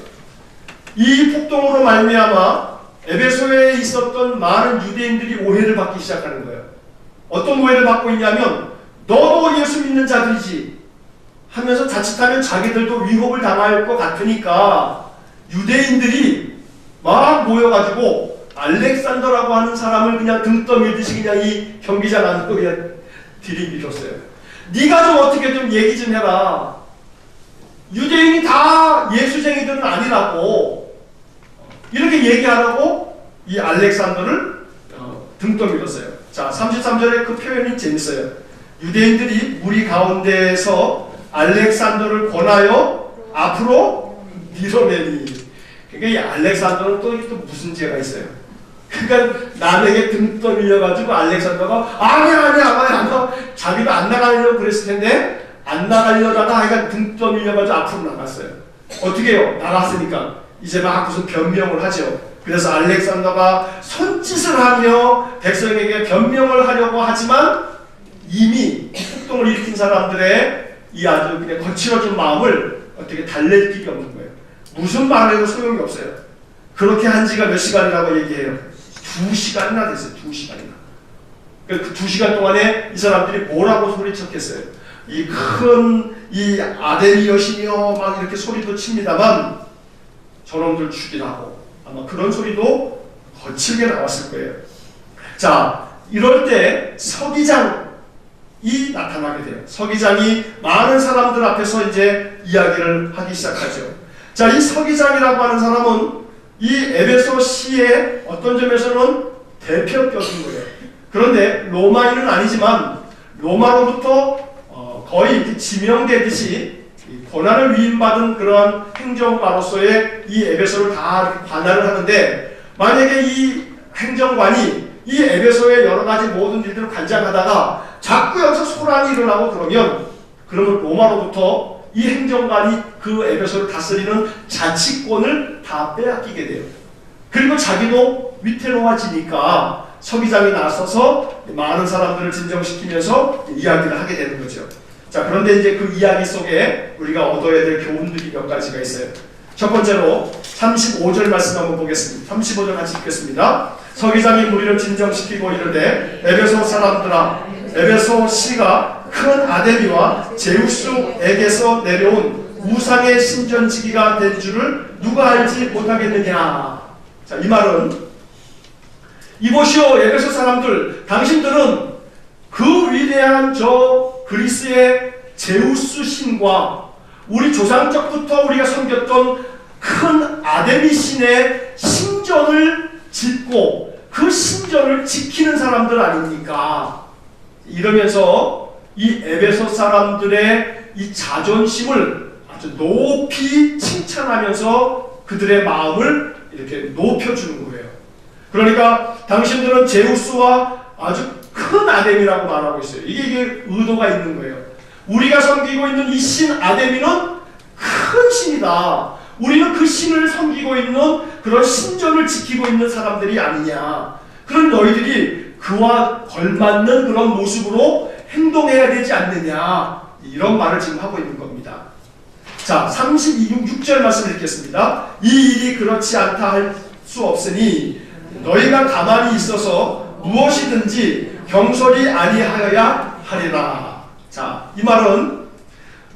[SPEAKER 1] 이 폭동으로 말미암아 에베소에 있었던 많은 유대인들이 오해를 받기 시작하는 거예요. 어떤 오해를 받고 있냐면 너도 예수 믿는 자들이지 하면서 자칫하면 자기들도 위협을 당할 것 같으니까 유대인들이 막 모여가지고 알렉산더라고 하는 사람을 그냥 등 떠밀듯이 그냥 이 경기장 안으로 그냥 들이밀었어요. 네가 좀 어떻게 좀 얘기 좀 해라. 유대인이 다 예수쟁이들은 아니라고. 이렇게 얘기하라고 이 알렉산더를 등 떠밀었어요. 자, 33절에 그 표현이 재밌어요. 유대인들이 무리 가운데에서 알렉산더를 권하여 앞으로 밀어내니. 그러니까 이 알렉산더는 또 무슨 죄가 있어요? 그러니까 남에게 등 떠밀려가지고 알렉산더가 아니야 자기도 안 나가려고 그랬을 텐데 안 나가려다가 하여간 등 떠밀려가지고 앞으로 나갔어요. 어떻게 해요? 나갔으니까 이제 막 무슨 변명을 하죠. 그래서 알렉산더가 손짓을 하며 백성에게 변명을 하려고 하지만 이미 폭동을 일으킨 사람들의 이 아주 그냥 거칠어진 마음을 어떻게 달랠 길이 없는 거예요. 무슨 말을 해도 소용이 없어요. 그렇게 한 지가 몇 시간이라고 얘기해요? 2시간이나 됐어요. 2시간이나. 그 2시간 동안에 이 사람들이 뭐라고 소리쳤겠어요? 이 큰 이 아데미 여신이여 막 이렇게 소리도 칩니다만 저놈들 죽이라고 아마 그런 소리도 거칠게 나왔을 거예요. 자, 이럴 때 서기장이 나타나게 돼요. 서기장이 많은 사람들 앞에서 이제 이야기를 하기 시작하죠. 자, 이 서기장이라고 하는 사람은 이 에베소시의 어떤 점에서는 대표격인 거예요. 그런데 로마인은 아니지만 로마로부터 거의 지명되듯이 권한을 위임받은 그런 행정가로서의 이 에베소를 다 관할을 하는데 만약에 이 행정관이 이 에베소의 여러 가지 모든 일들을 관장하다가 자꾸 여기서 소란이 일어나고 그러면 로마로부터 이 행정관이 그 에베소를 다스리는 자치권을 다 빼앗기게 돼요. 그리고 자기도 위태로워지니까 서기장이 나서서 많은 사람들을 진정시키면서 이야기를 하게 되는 거죠. 자, 그런데 이제 그 이야기 속에 우리가 얻어야 될 교훈들이 몇 가지가 있어요. 첫 번째로 35절 말씀 한번 보겠습니다. 35절 같이 읽겠습니다. 서기장이 무리를 진정시키고 이르되 에베소 사람들아, 에베소 시가 큰 아데미와 제우스에게서 내려온 우상의 신전지기가 된 줄을 누가 알지 못하겠느냐. 자, 이 말은 이보시오 에베소 사람들, 당신들은 그 위대한 저 그리스의 제우스 신과 우리 조상적부터 우리가 섬겼던 큰 아데미 신의 신전을 짓고 그 신전을 지키는 사람들 아닙니까? 이러면서 이 에베소 사람들의 이 자존심을 아주 높이 칭찬하면서 그들의 마음을 이렇게 높여주는 거예요. 그러니까 당신들은 제우스와 아주 큰 아데미라고 말하고 있어요. 이게 의도가 있는 거예요. 우리가 섬기고 있는 이 신 아데미는 큰 신이다. 우리는 그 신을 섬기고 있는 그런 신전을 지키고 있는 사람들이 아니냐. 그런 너희들이 그와 걸맞는 그런 모습으로 행동해야 되지 않느냐. 이런 말을 지금 하고 있는 겁니다. 자, 36절 말씀 읽겠습니다. 이 일이 그렇지 않다 할 수 없으니 너희가 가만히 있어서 무엇이든지 경솔이 아니하여야 하리라. 자, 이 말은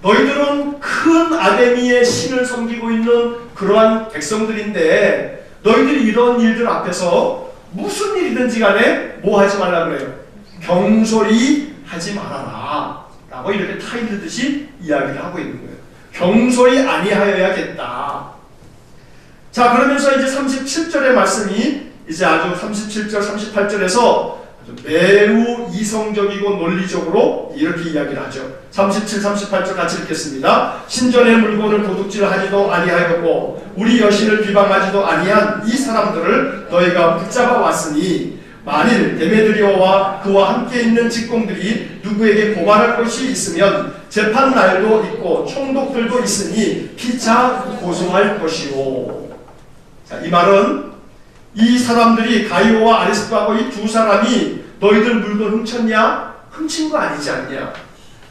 [SPEAKER 1] 너희들은 큰 아데미의 신을 섬기고 있는 그러한 백성들인데 너희들이 이런 일들 앞에서 무슨 일이든지 간에 뭐 하지 말라 그래요? 경솔이 하지 말아라 라고 이렇게 타이르듯이 이야기를 하고 있는 거예요. 경솔이 아니하여야겠다. 자, 그러면서 이제 37절의 말씀이 이제 아주 37절, 38절에서 아주 매우 이성적이고 논리적으로 이렇게 이야기를 하죠. 37, 38절 같이 읽겠습니다. 신전의 물건을 도둑질하지도 아니하였고 우리 여신을 비방하지도 아니한 이 사람들을 너희가 붙잡아 왔으니 만일 데메드리오와 그와 함께 있는 직공들이 누구에게 고발할 것이 있으면 재판 날도 있고 총독들도 있으니 피차 고소할 것이오. 자, 이 말은 이 사람들이 가이오와 아리스토하고 이 두 사람이 너희들 물건 훔쳤냐? 훔친 거 아니지 않냐?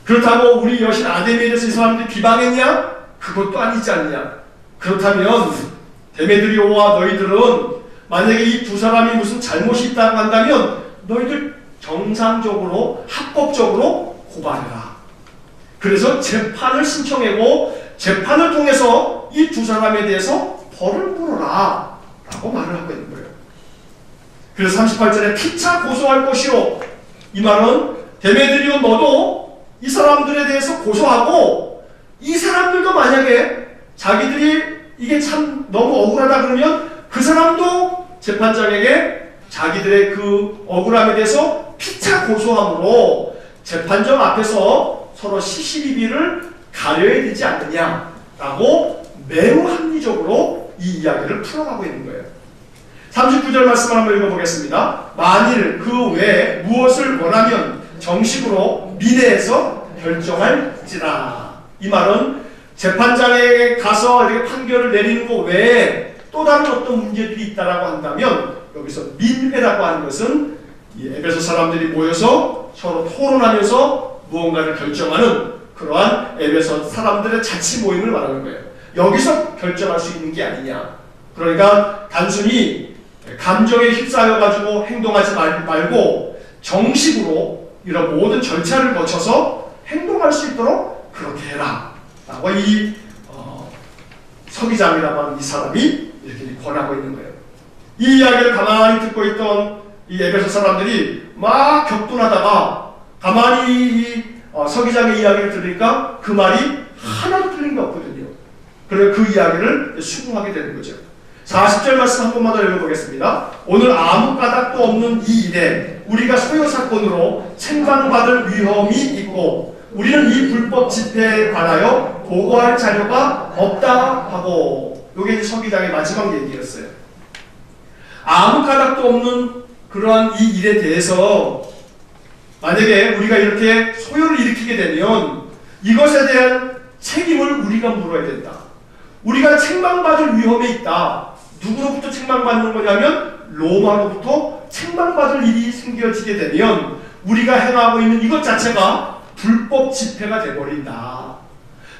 [SPEAKER 1] 그렇다고 우리 여신 아데미에 대해서 이 사람들이 비방했냐? 그것도 아니지 않냐? 그렇다면 데메드리오와 너희들은 만약에 이 두 사람이 무슨 잘못이 있다고 한다면 너희들 정상적으로 합법적으로 고발해라. 그래서 재판을 신청하고 재판을 통해서 이 두 사람에 대해서 벌을 물어라 라고 말을 하고 있는 거예요. 그래서 38절에 피차 고소할 것이요. 이 말은 데메드리온 너도 이 사람들에 대해서 고소하고, 이 사람들도 만약에 자기들이 이게 참 너무 억울하다 그러면 그 사람도 재판장에게 자기들의 그 억울함에 대해서 피차 고소함으로 재판정 앞에서 서로 시시비비를 가려야 되지 않느냐라고 매우 합리적으로 이 이야기를 풀어가고 있는 거예요. 39절 말씀을 한번 읽어보겠습니다. 만일 그 외에 무엇을 원하면 정식으로 민회에서 결정할지라. 이 말은 재판장에 가서 이렇게 판결을 내리는 것 외에 또 다른 어떤 문제들이 있다라고 한다면, 여기서 민회라고 하는 것은 이 에베소 사람들이 모여서 서로 토론하면서 무언가를 결정하는 그러한 에베소 사람들의 자치 모임을 말하는 거예요. 여기서 결정할 수 있는 게 아니냐. 그러니까 단순히 감정에 휩싸여 가지고 행동하지 말고 정식으로 이런 모든 절차를 거쳐서 행동할 수 있도록 그렇게 해라 라고 이 서기장이라고 하는 이 사람이 이렇게 권하고 있는 거예요. 이 이야기를 가만히 듣고 있던 이 에베소 사람들이 막 격분하다가 가만히 이 서기장의 이야기를 들으니까 그 말이 하나도 틀린 게 없거든요. 그래서 그 이야기를 수긍하게 되는 거죠. 40절 말씀 한 번만 더 읽어보겠습니다. 오늘 아무 까닭도 없는 이 일에 우리가 소요 사건으로 책망받을 위험이 있고, 우리는 이 불법 집회에 관하여 보고할 자료가 없다 하고, 이게 서기장의 마지막 얘기였어요. 아무 까닭도 없는 그러한 이 일에 대해서 만약에 우리가 이렇게 소요를 일으키게 되면 이것에 대한 책임을 우리가 물어야 된다. 우리가 책망받을 위험에 있다. 누구로부터 책망받는 거냐면 로마로부터 책망받을 일이 생겨지게 되면 우리가 행하고 있는 이것 자체가 불법 집회가 되어버린다.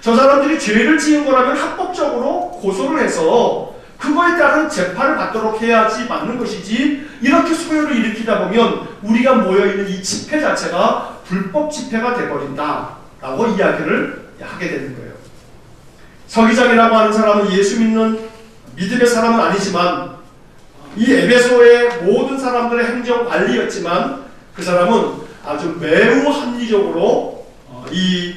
[SPEAKER 1] 저 사람들이 죄를 지은 거라면 합법적으로 고소를 해서 그거에 따른 재판을 받도록 해야지 맞는 것이지, 이렇게 소요를 일으키다 보면 우리가 모여있는 이 집회 자체가 불법 집회가 되어버린다 라고 이야기를 하게 되는 거예요. 서기장이라고 하는 사람은 예수 믿는 믿음의 사람은 아니지만 이 에베소의 모든 사람들의 행정관리였지만 그 사람은 아주 매우 합리적으로 이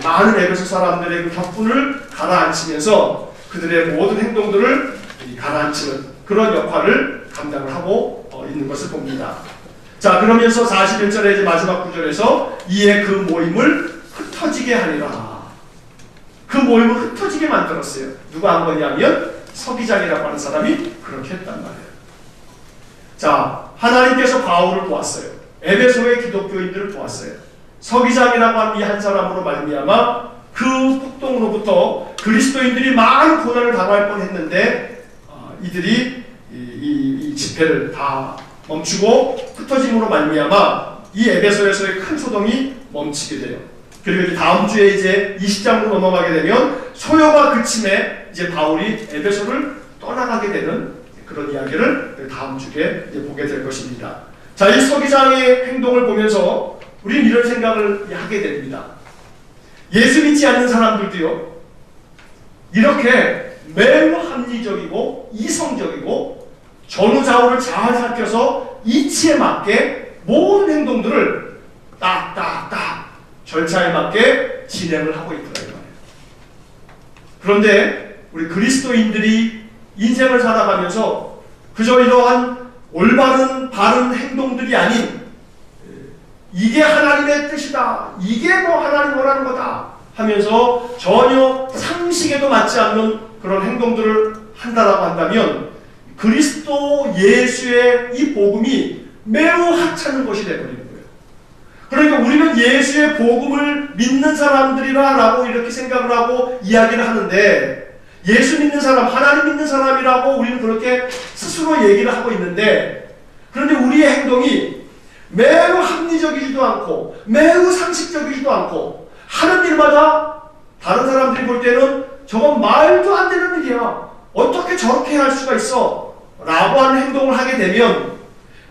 [SPEAKER 1] 많은 에베소 사람들의 그 격분을 가라앉히면서 그들의 모든 행동들을 가라앉히는 그런 역할을 감당을 하고 있는 것을 봅니다. 자, 그러면서 41절에 이제 마지막 구절에서 이에 그 모임을 흩어지게 하리라. 그 모임을 흩어지게 만들었어요. 누가 한 거냐면 서기장이라고 하는 사람이 그렇게 했단 말이에요. 자, 하나님께서 바울을 보았어요. 에베소의 기독교인들을 보았어요. 서기장이라고 하는 이 한 사람으로 말미암아 그 폭동으로부터 그리스도인들이 많은 고난을 당할 뻔했는데 이들이 이 집회를 다 멈추고 흩어짐으로 말미암아 이 에베소에서의 큰 소동이 멈추게 돼요. 그리고 이제 다음 주에 이제 20장으로 넘어가게 되면 소요가 그침에 이제 바울이 에베소를 떠나가게 되는 그런 이야기를 다음 주에 이제 보게 될 것입니다. 자, 이 서기장의 행동을 보면서 우리는 이런 생각을 하게 됩니다. 예수 믿지 않는 사람들도요, 이렇게 매우 합리적이고 이성적이고 전후좌우를 잘 살펴서 이치에 맞게 모든 행동들을 딱딱딱 절차에 맞게 진행을 하고 있더라고요. 그런데 우리 그리스도인들이 인생을 살아가면서 그저 이러한 올바른 바른 행동들이 아닌 이게 하나님의 뜻이다, 이게 뭐 하나님 원하는 거다 하면서 전혀 상식에도 맞지 않는 그런 행동들을 한다라고 한다면 그리스도 예수의 이 복음이 매우 하찮은 것이 되어버리는 거예요. 그러니까 우리는 예수의 복음을 믿는 사람들이라 라고 이렇게 생각을 하고 이야기를 하는데, 예수 믿는 사람, 하나님 믿는 사람이라고 우리는 그렇게 스스로 얘기를 하고 있는데, 그런데 우리의 행동이 매우 합리적이지도 않고 매우 상식적이지도 않고 하는 일마다 다른 사람들이 볼 때는 저건 말도 안 되는 일이야, 어떻게 저렇게 할 수가 있어 라고 하는 행동을 하게 되면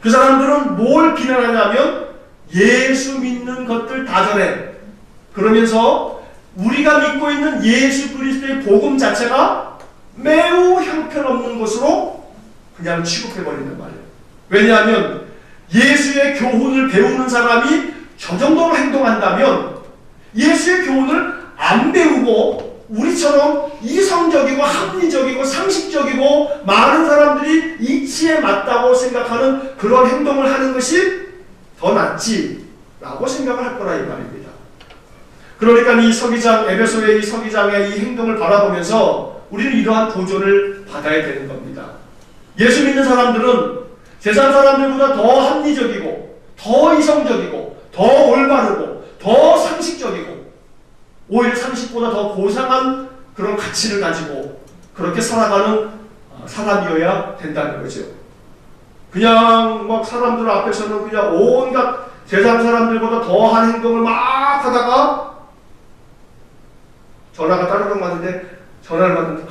[SPEAKER 1] 그 사람들은 뭘 비난하냐면 예수 믿는 것들 다 저래. 그러면서 우리가 믿고 있는 예수 그리스도의 복음 자체가 매우 형편없는 것으로 그냥 취급해버린단 말이에요. 왜냐하면 예수의 교훈을 배우는 사람이 저 정도로 행동한다면 예수의 교훈을 안 배우고 우리처럼 이성적이고 합리적이고 상식적이고 많은 사람들이 이치에 맞다고 생각하는 그런 행동을 하는 것이 더 낫지라고 생각을 할 거라 이 말입니다. 그러니까 이 서기장, 에베소의 이 서기장의 이 행동을 바라보면서 우리는 이러한 도전을 받아야 되는 겁니다. 예수 믿는 사람들은 세상 사람들보다 더 합리적이고 더 이성적이고 더 올바르고 더 상식적이고 오히려 상식보다 더 고상한 그런 가치를 가지고 그렇게 살아가는 사람이어야 된다는 거죠. 그냥 막 사람들 앞에서는 그냥 온갖 세상 사람들보다 더한 행동을 막 하다가 전화가 따르릉 왔는데 전화를 받는데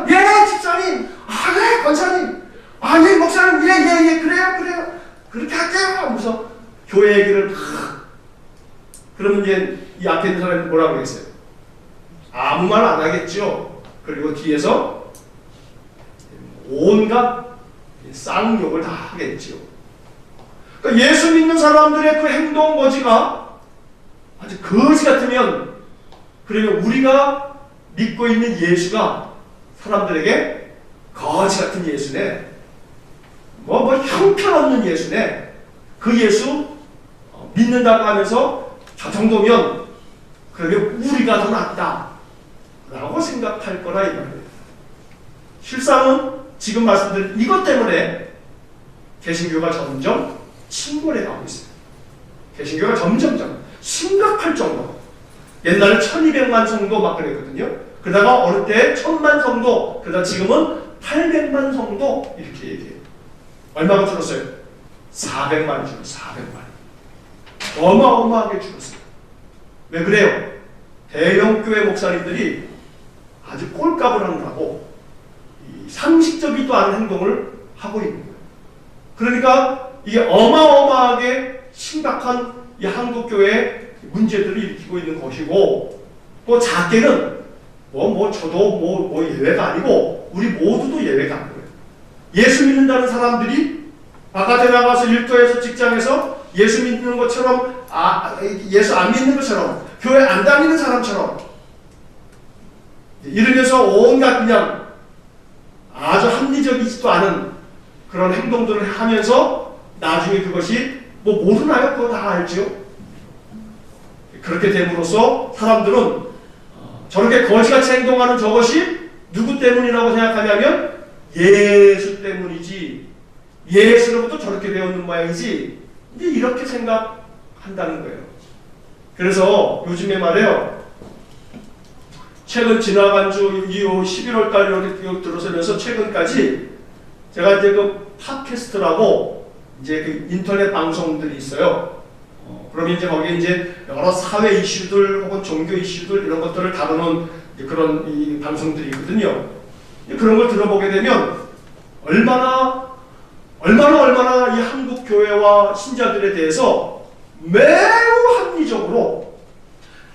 [SPEAKER 1] 예 집사님, 네 권사님, 예 목사님, 예 그래요 그렇게 할게요 하면서 교회 얘기를 막 그러면 이제 이 앞에 있는 사람이 뭐라고 그랬어요? 아무 말 안 하겠죠. 그리고 뒤에서 온갖 쌍욕을 다 하겠죠. 그러니까 예수 믿는 사람들의 그 행동 거지가 아주 거지 같으면 그러면 우리가 믿고 있는 예수가 사람들에게 거지 같은 예수네, 뭐 형편없는 예수네, 그 예수 믿는다고 하면서 저 정도면 그러면 우리가 더 낫다 라고 생각할 거라 이 말이에요. 실상은 지금 말씀드린 이것 때문에 개신교가 점점 침몰해 가고 있어요. 개신교가 점점 심각할 정도로. 옛날에 1200만 성도 막 그랬거든요. 그러다가 어느 때 1000만 성도, 그러다 지금은 800만 성도 이렇게 얘기해요. 얼마가 줄었어요? 400만이 줄었어요. 400만. 어마어마하게 줄었어요. 왜 그래요? 대형교회 목사님들이 아주 꼴값을 하느라고 상식적이지도 않은 행동을 하고 있는 거예요. 그러니까 이게 어마어마하게 심각한 이 한국교회의 문제들을 일으키고 있는 것이고, 또 작게는 저도 예외가 아니고 우리 모두도 예외가 아니고요. 예수 믿는다는 사람들이 바깥에 나가서 일터에서 직장에서 예수 믿는 것처럼 예수 안 믿는 것처럼 교회 안 다니는 사람처럼 이러면서 온갖 그냥 아주 합리적이지도 않은 그런 행동들을 하면서 나중에 그것이 모르나요? 그거 다 알죠? 그렇게 됨으로써 사람들은 저렇게 거지같이 행동하는 저것이 누구 때문이라고 생각하냐면 예수 때문이지, 예수로부터 저렇게 배우는 모양이지, 이제 이렇게 생각한다는 거예요. 그래서 요즘에 말이에요, 최근 지나간 주 11월 달 이렇게 들어서면서 최근까지 제가 이제 그 팟캐스트라고 이제 그 인터넷 방송들이 있어요. 그러면 이제 거기에 이제 여러 사회 이슈들 혹은 종교 이슈들 이런 것들을 다루는 그런 이 방송들이 있거든요. 그런 걸 들어보게 되면 얼마나 이 한국 교회와 신자들에 대해서 매우 합리적으로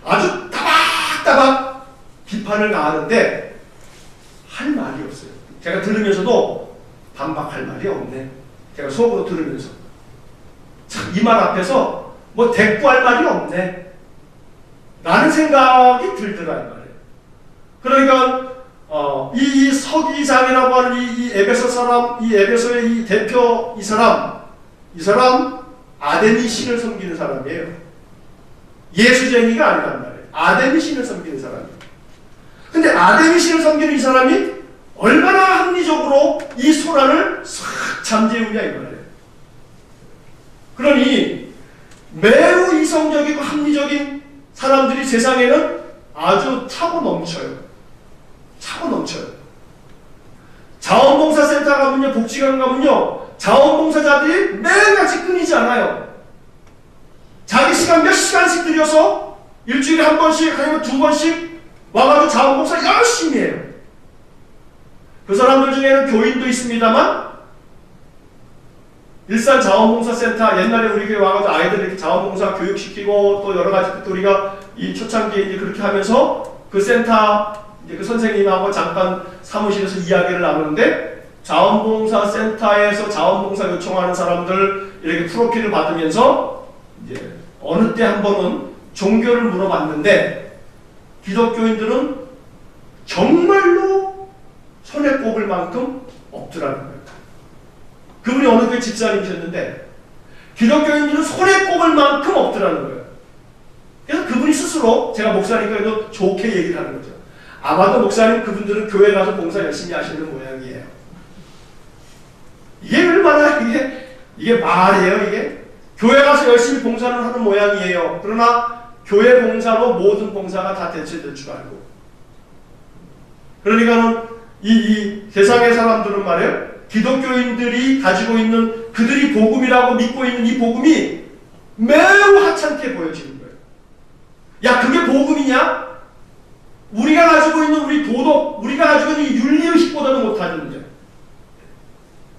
[SPEAKER 1] 아주 따박따박 비판을 가하는데 할 말이 없어요. 제가 들으면서도 반박할 말이 없네. 제가 속으로 들으면서 이 말 앞에서 대꾸할 말이 없네 라는 생각이 들더라 이 말이에요. 그러니까 이 서기장이라고 하는 이 에베소 사람, 이 에베소의 이 대표 이 사람 아데미 신을 섬기는 사람이에요. 예수쟁이가 아니란 말이에요. 아데미 신을 섬기는 사람이에요. 근데 아데미 신을 섬기는 이 사람이 얼마나 합리적으로 이 소란을 싹 잠재우냐 이 말이에요. 그러니 매우 이성적이고 합리적인 사람들이 세상에는 아주 차고 넘쳐요. 자원봉사센터 가면요, 복지관 가면요, 자원봉사자들이 매일같이 끊이지 않아요. 자기 시간 몇 시간씩 들여서 일주일에 한 번씩 아니면 두 번씩 와가지고 자원봉사 열심히 해요. 그 사람들 중에는 교인도 있습니다만 일산 자원봉사센터 옛날에 우리 교회 와가지고 아이들 이렇게 자원봉사 교육시키고 또 여러 가지 또 우리가 이 초창기에 이제 그렇게 하면서 그 센터 이제 그 선생님하고 잠깐 사무실에서 이야기를 나누는데 자원봉사센터에서 자원봉사 요청하는 사람들 이렇게 프로필을 받으면서 이제 어느 때 한 번은 종교를 물어봤는데 기독교인들은 정말로 손에 꼽을 만큼 없더라는 거예요. 그분이 어느 교회 집사님이셨는데 기독교인들은 손에 꼽을 만큼 없더라는 거예요. 그래서 그분이 스스로 제가 목사니까 그래도 좋게 얘기를 하는 거죠. 아마도 목사님 그분들은 교회 가서 봉사 열심히 하시는 모양이에요. 이게 얼마나 이게 말이에요. 이게 교회 가서 열심히 봉사를 하는 모양이에요. 그러나 교회 봉사로 모든 봉사가 다 대체될 줄 알고. 그러니까는 이 세상의 사람들은 말이에요. 기독교인들이 가지고 있는 그들이 복음이라고 믿고 있는 이 복음이 매우 하찮게 보여지는 거예요. 야, 그게 복음이냐? 우리가 가지고 있는 우리 도덕, 우리가 가지고 있는 이 윤리의식보다도 못하는데,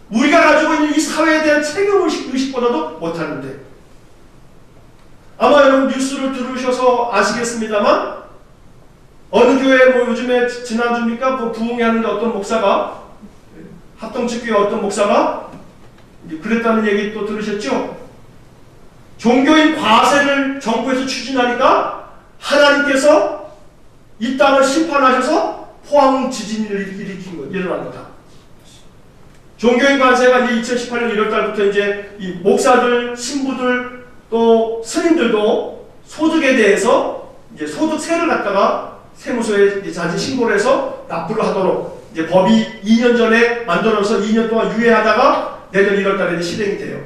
[SPEAKER 1] 우리가 가지고 있는 이 사회에 대한 책임의식보다도 못하는데, 아마 여러분 뉴스를 들으셔서 아시겠습니다만, 어느 교회 뭐 요즘에 지난주입니까? 뭐 부흥회 하는데 어떤 목사가, 합동측교회 어떤 목사가 그랬다는 얘기 또 들으셨죠? 종교인 과세를 정부에서 추진하니까 하나님께서 이 땅을 심판하셔서 포항 지진을 일어난 거다. 종교인 관세가 이제 2018년 1월달부터 이제 이 목사들, 신부들 또 스님들도 소득에 대해서 이제 소득세를 갖다가 세무서에 자진 신고를 해서 납부를 하도록 이제 법이 2년 전에 만들어서 2년 동안 유예하다가 내년 1월달에 실행이 돼요.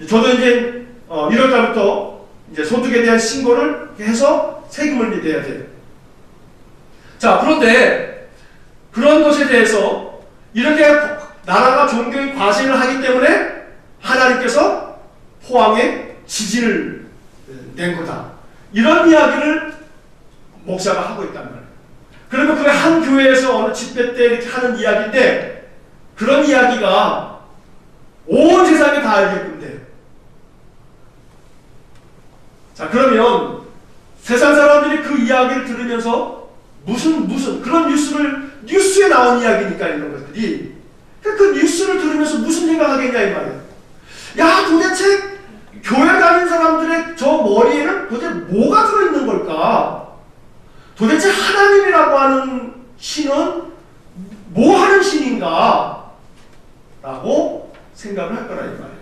[SPEAKER 1] 저도 이제 1월달부터 이제 소득에 대한 신고를 해서 세금을 내야 돼요. 자, 그런데 그런 것에 대해서 이렇게 나라가 종교인 과세를 하기 때문에 하나님께서 포항에 지진을 낸 거다. 이런 이야기를 목사가 하고 있단 말이에요. 그러면 그 한 교회에서 어느 집회 때 이렇게 하는 이야기인데 그런 이야기가 온 세상에 다 알게끔 돼요. 자, 그러면 세상 사람들이 그 이야기를 들으면서 무슨 그런 뉴스에 나온 이야기니까 이런 것들이 그 뉴스를 들으면서 무슨 생각하겠냐 이 말이에요. 야, 도대체 교회 다니는 사람들의 저 머리에는 도대체 뭐가 들어있는 걸까? 도대체 하나님이라고 하는 신은 뭐 하는 신인가? 라고 생각을 할 거라 이 말이에요.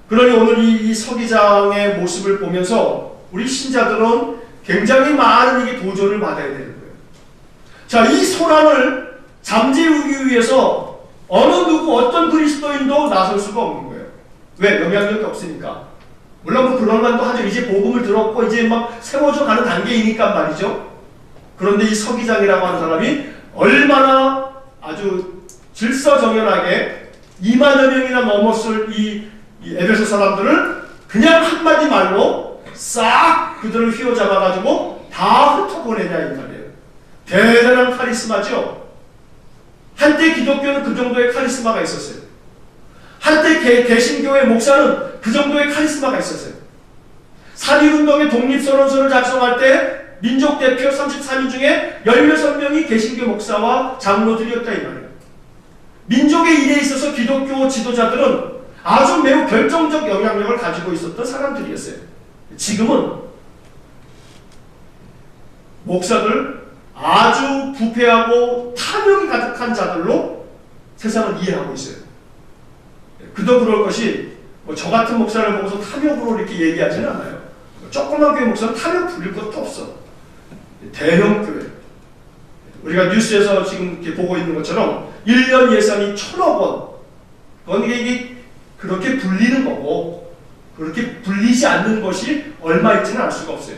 [SPEAKER 1] 그러니 오늘 이 서기장의 모습을 보면서 우리 신자들은 굉장히 많은 이게 도전을 받아야 되는 거예요. 자, 이 소란을 잠재우기 위해서 어느 누구 어떤 그리스도인도 나설 수가 없는 거예요. 왜? 영향력이 없으니까. 물론 뭐 그런 것도 하죠. 이제 복음을 들었고 이제 막 세워져 가는 단계이니까 말이죠. 그런데 이 서기장이라고 하는 사람이 얼마나 아주 질서정연하게 2만여 명이나 넘었을 이 에베소 사람들을 그냥 한마디 말로 싹 그들을 휘어잡아가지고 다 흩어보내냐 이 말이에요. 대단한 카리스마죠. 한때 기독교는 그 정도의 카리스마가 있었어요. 한때 개신교의 목사는 그 정도의 카리스마가 있었어요. 3.1운동의 독립선언서를 작성할 때 민족 대표 33인 중에 16명이 개신교 목사와 장로들이었다 이 말이에요. 민족의 일에 있어서 기독교 지도자들은 아주 매우 결정적 영향력을 가지고 있었던 사람들이었어요. 지금은 목사들 아주 부패하고 탐욕이 가득한 자들로 세상을 이해하고 있어요. 그도 그럴 것이 뭐 저 같은 목사를 보고서 탐욕으로 이렇게 얘기하지는 않아요. 조그만 교회 목사는 탐욕 부릴 것도 없어. 대형 교회. 우리가 뉴스에서 지금 이렇게 보고 있는 것처럼 1년 예산이 1,000억 원. 그건 이게 그렇게 불리는 거고 그렇게 불리지 않는 것이 얼마 있지는 알 수가 없어요.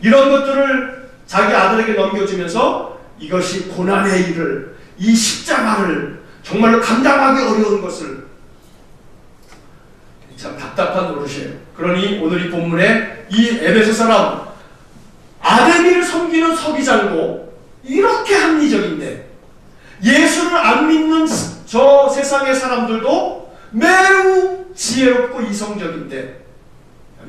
[SPEAKER 1] 이런 것들을 자기 아들에게 넘겨주면서 이것이 고난의 일을 이 십자가를 정말로 감당하기 어려운 것을 참 답답한 노릇이에요. 그러니 오늘 이 본문에 이 에베소 사람 아데미를 섬기는 서기장도 이렇게 합리적인데 예수를 안 믿는 저 세상의 사람들도 매우 지혜롭고 이성적인데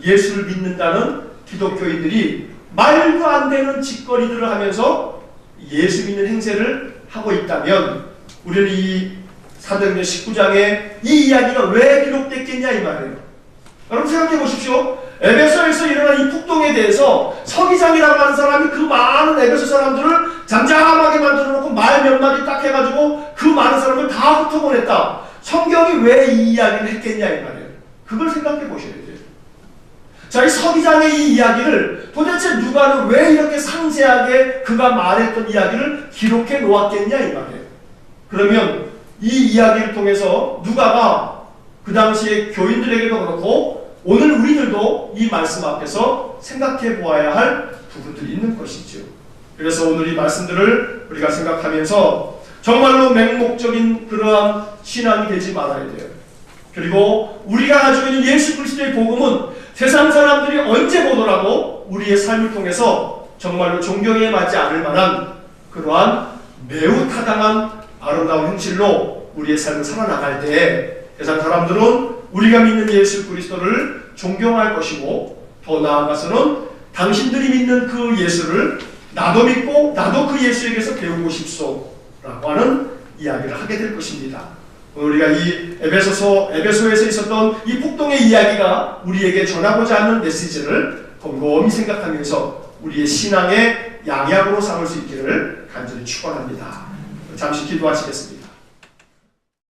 [SPEAKER 1] 예수를 믿는다는 기독교인들이 말도 안 되는 짓거리들을 하면서 예수 믿는 행세를 하고 있다면 우리는 이 사도행전 19장에 이 이야기가 왜 기록됐겠냐 이 말이에요. 여러분 생각해 보십시오. 에베소에서 일어난 이 폭동에 대해서 서기장이라고 하는 사람이 그 많은 에베소 사람들을 잠잠하게 만들어 놓고 말 몇 마디 딱 해가지고 그 많은 사람을 다 흩어보냈다. 성경이 왜 이 이야기를 했겠냐 이 말이에요. 그걸 생각해 보셔야 돼요. 자, 이 서기장의 이 이야기를 도대체 누가는 왜 이렇게 상세하게 그가 말했던 이야기를 기록해 놓았겠냐 이 말이에요. 그러면 이 이야기를 통해서 누가가 그 당시에 교인들에게도 그렇고 오늘 우리들도 이 말씀 앞에서 생각해 보아야 할 부분들이 있는 것이죠. 그래서 오늘 이 말씀들을 우리가 생각하면서 정말로 맹목적인 그러한 신앙이 되지 말아야 돼요. 그리고 우리가 가지고 있는 예수 그리스도의 복음은 세상 사람들이 언제 보더라도 우리의 삶을 통해서 정말로 존경에 맞지 않을 만한 그러한 매우 타당한 아름다운 현실로 우리의 삶을 살아나갈 때 세상 사람들은 우리가 믿는 예수 그리스도를 존경할 것이고 더 나아가서는 당신들이 믿는 그 예수를 나도 믿고 나도 그 예수에게서 배우고 싶소 라고 하는 이야기를 하게 될 것입니다. 우리가 이 에베소에서 있었던 이 폭동의 이야기가 우리에게 전하고자 하는 메시지를 곰곰이 생각하면서 우리의 신앙의 양약으로 삼을 수 있기를 간절히 축원합니다. 잠시 기도하시겠습니다.